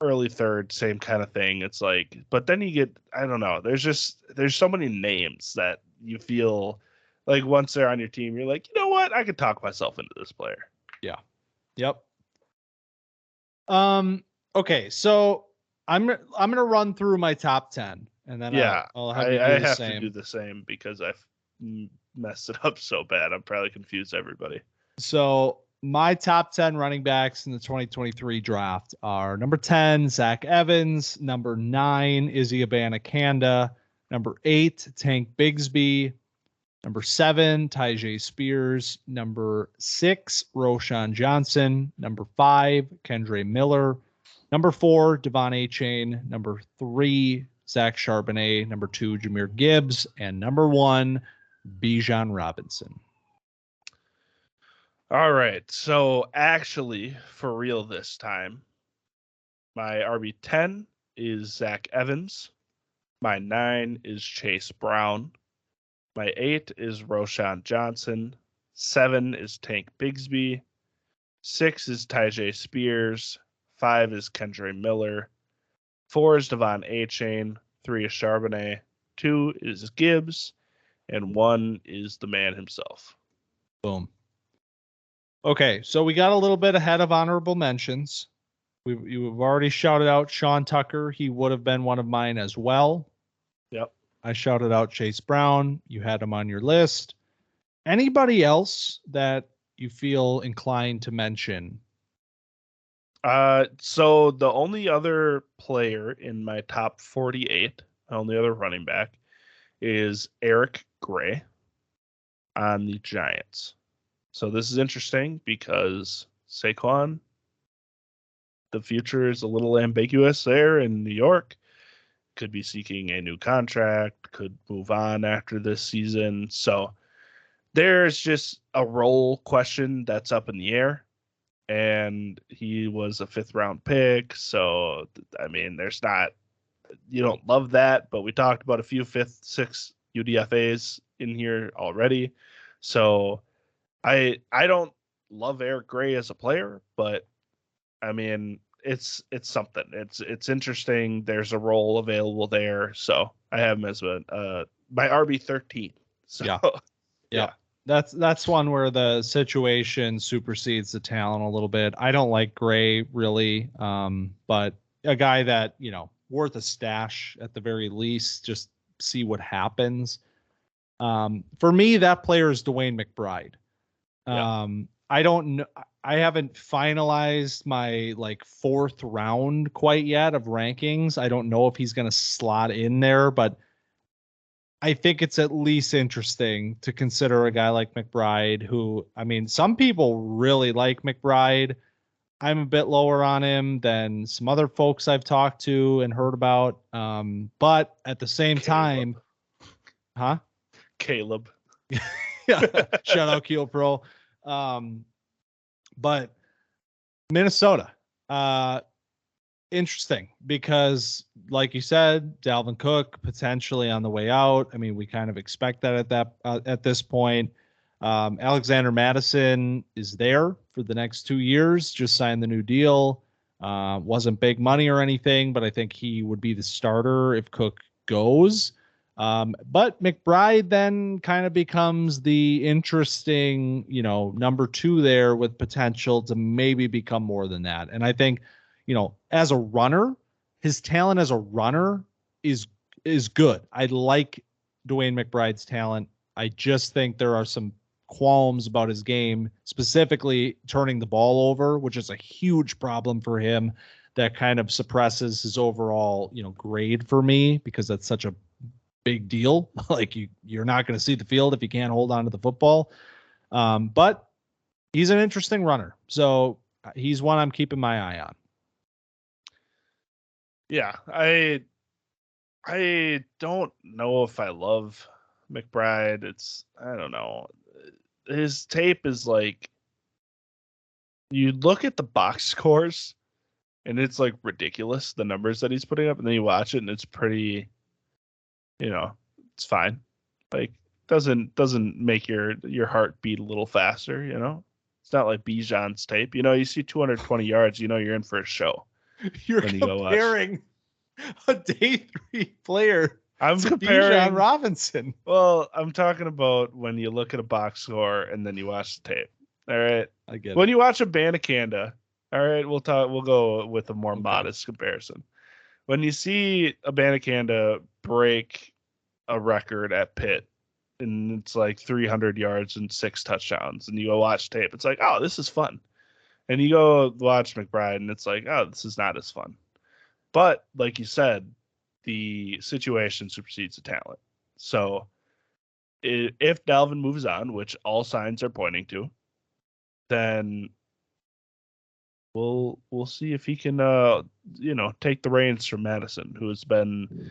early third, same kind of thing. It's like, but then you get, I don't know. There's so many names that you feel like once they're on your team, you're like, you know what? I could talk myself into this player. Yeah. Yep. Okay, so I'm gonna run through my top 10, and then I'll have you do I the have same. to do the same because I've messed it up so bad. I'm probably confused everybody. So my top 10 running backs in the 2023 draft are number 10, Zach Evans, number 9, Izzy Abanikanda, number 8, Tank Bigsby, number 7, Tyjae Spears, number 6, Roshan Johnson, number 5, Kendre Miller, number 4, Devon Achane, number 3, Zach Charbonnet, number 2, Jahmyr Gibbs, and number 1, Bijan Robinson. All right. So actually, for real this time, my RB10 is Zach Evans. My 9 is Chase Brown. My 8 is Roshan Johnson. 7 is Tank Bigsby. 6 is Tyjae Spears. 5 is Kendre Miller. 4 is Devon Achane. 3 is Charbonnet. 2 is Gibbs. And 1 is the man himself. Boom. Okay, so we got a little bit ahead of honorable mentions. You've already shouted out Sean Tucker. He would have been one of mine as well. Yep. I shouted out Chase Brown. You had him on your list. Anybody else that you feel inclined to mention? So the only other player in my top 48, only other running back, is Eric Gray on the Giants. So this is interesting because Saquon, the future is a little ambiguous there in New York. Could be seeking a new contract, could move on after this season. So there's just a role question that's up in the air. And he was a 5th round pick. So, I mean, there's not, you don't love that, but we talked about a few 5th, 6th UDFAs in here already. So I don't love Eric Gray as a player, but I mean, it's something. It's interesting. There's a role available there. So I have him as my RB13. So yeah. That's one where the situation supersedes the talent a little bit. I don't like Gray really, but a guy that, worth a stash at the very least, just see what happens. For me, that player is Dwayne McBride. I don't know. I haven't finalized my 4th round quite yet of rankings. I don't know if he's going to slot in there, but I think it's at least interesting to consider a guy like McBride who, I mean, some people really like McBride. I'm a bit lower on him than some other folks I've talked to and heard about. But at the same time, Caleb. Yeah. Shout out Keel Pro. But Minnesota, interesting because, like you said, Dalvin Cook potentially on the way out. I mean, we kind of expect that at this point. Alexander Madison is there for the next 2 years. Just signed the new deal. Wasn't big money or anything, but I think he would be the starter if Cook goes. But McBride then kind of becomes the interesting, number 2 there with potential to maybe become more than that. And I think, as a runner, his talent as a runner is good. I like Dwayne McBride's talent. I just think there are some qualms about his game, specifically turning the ball over, which is a huge problem for him that kind of suppresses his overall, grade for me because that's such a big deal. Like you're not going to see the field if you can't hold on to the football. But he's an interesting runner. So he's one I'm keeping my eye on. Yeah, I don't know if I love McBride. I don't know. His tape is like you look at the box scores and it's like ridiculous, the numbers that he's putting up, and then you watch it and it's pretty, it's fine. Like doesn't make your heart beat a little faster, It's not like Bijan's tape. You see 220 yards, you're in for a show. You're comparing a day 3 player. I'm comparing Bijan Robinson. Well, I'm talking about when you look at a box score and then you watch the tape. All right. I get it. When you watch a Bandicanda, all right, we'll go with a more modest comparison. When you see a Bandicanda break a record at Pitt and it's like 300 yards and 6 touchdowns, and you go watch tape, it's like, oh, this is fun. And you go watch McBride and it's like, oh, this is not as fun. But like you said, the situation supersedes the talent. So if Dalvin moves on, which all signs are pointing to, then we'll see if he can take the reins from Madison, who has been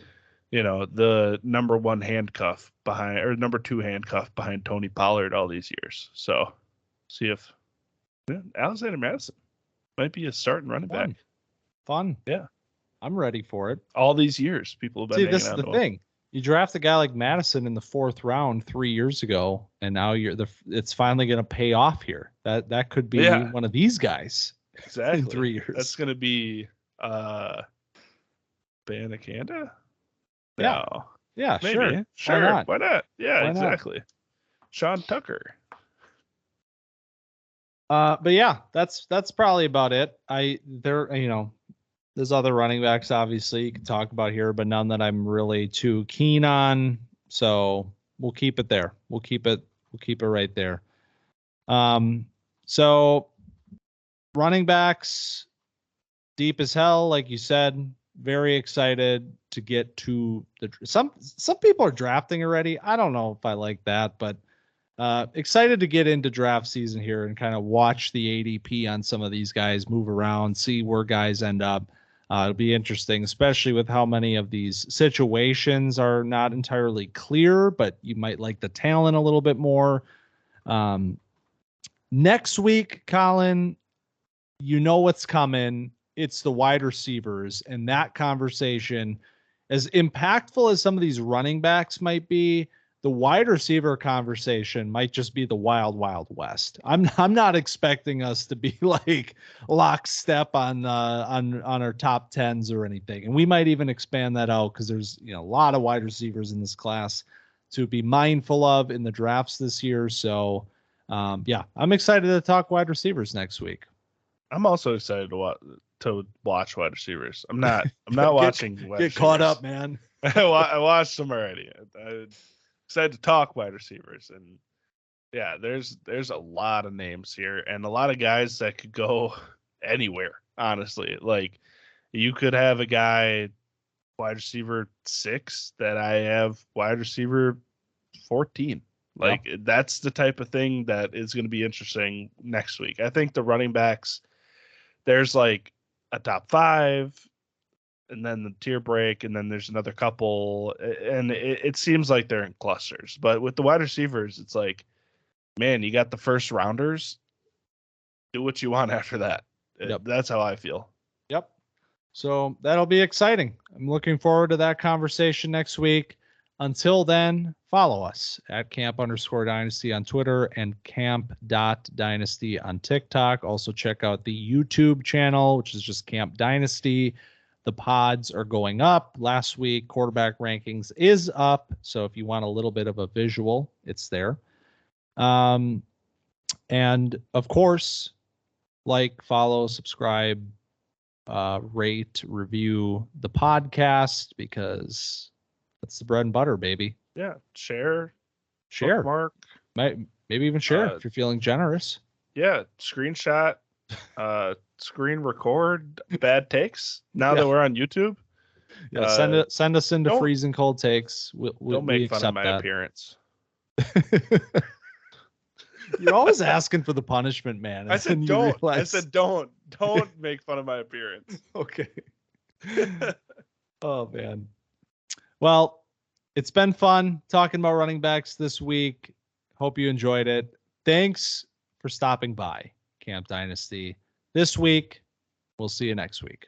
the number 1 handcuff behind, or number 2 handcuff behind Tony Pollard all these years. So see if Alexander Madison might be a starting running back. Fun. Yeah. I'm ready for it. All these years, people have been. See, this is the thing. You draft a guy like Madison in the 4th round 3 years ago, and now it's finally going to pay off here. That could be one of these guys. Exactly. In 3 years. That's going to be Bandicanda. Yeah. No. Yeah. Maybe. Sure. Why not? Yeah. Why exactly. Not? Sean Tucker. But yeah, that's probably about it. There's other running backs, obviously, you can talk about here, but none that I'm really too keen on. So we'll keep it there. We'll keep it right there. So running backs, deep as hell, like you said. Very excited to get to some people are drafting already. I don't know if I like that, but excited to get into draft season here and kind of watch the ADP on some of these guys move around, see where guys end up. It'll be interesting, especially with how many of these situations are not entirely clear, but you might like the talent a little bit more. Next week, Collin, you know what's coming. It's the wide receivers, and that conversation, as impactful as some of these running backs might be, the wide receiver conversation might just be the wild, wild west. I'm not expecting us to be like lockstep on our top 10s or anything. And we might even expand that out because there's a lot of wide receivers in this class to be mindful of in the drafts this year. So I'm excited to talk wide receivers next week. I'm also excited to watch wide receivers. I'm not watching wide receivers. Get caught up, man. I watched them already. I'm excited to talk wide receivers, and yeah, there's a lot of names here and a lot of guys that could go anywhere. Honestly, like you could have a guy wide receiver 6 that I have wide receiver 14. Like that's the type of thing that is going to be interesting next week. I think the running backs, there's like a top 5. And then the tier break, and then there's another couple, and it seems like they're in clusters. But with the wide receivers, it's like, man, you got the first rounders. Do what you want after that. Yep. That's how I feel. Yep. So that'll be exciting. I'm looking forward to that conversation next week. Until then, follow us at camp_dynasty on Twitter and camp.dynasty on TikTok. Also check out the YouTube channel, which is just Camp Dynasty. The pods are going up. Last week, quarterback rankings is up. So if you want a little bit of a visual, it's there. And of course, like, follow, subscribe, rate, review the podcast, because that's the bread and butter, baby. Yeah. Share. Mark. Maybe even share if you're feeling generous. Yeah. Screenshot. Screen record bad takes now that we're on YouTube. Yeah, send us into freezing cold takes. Don't make fun of my appearance. You're always asking for the punishment, man. I said don't. I said don't make fun of my appearance. Okay. Oh man. Well, it's been fun talking about running backs this week. Hope you enjoyed it. Thanks for stopping by Camp Dynasty. this week. We'll see you next week.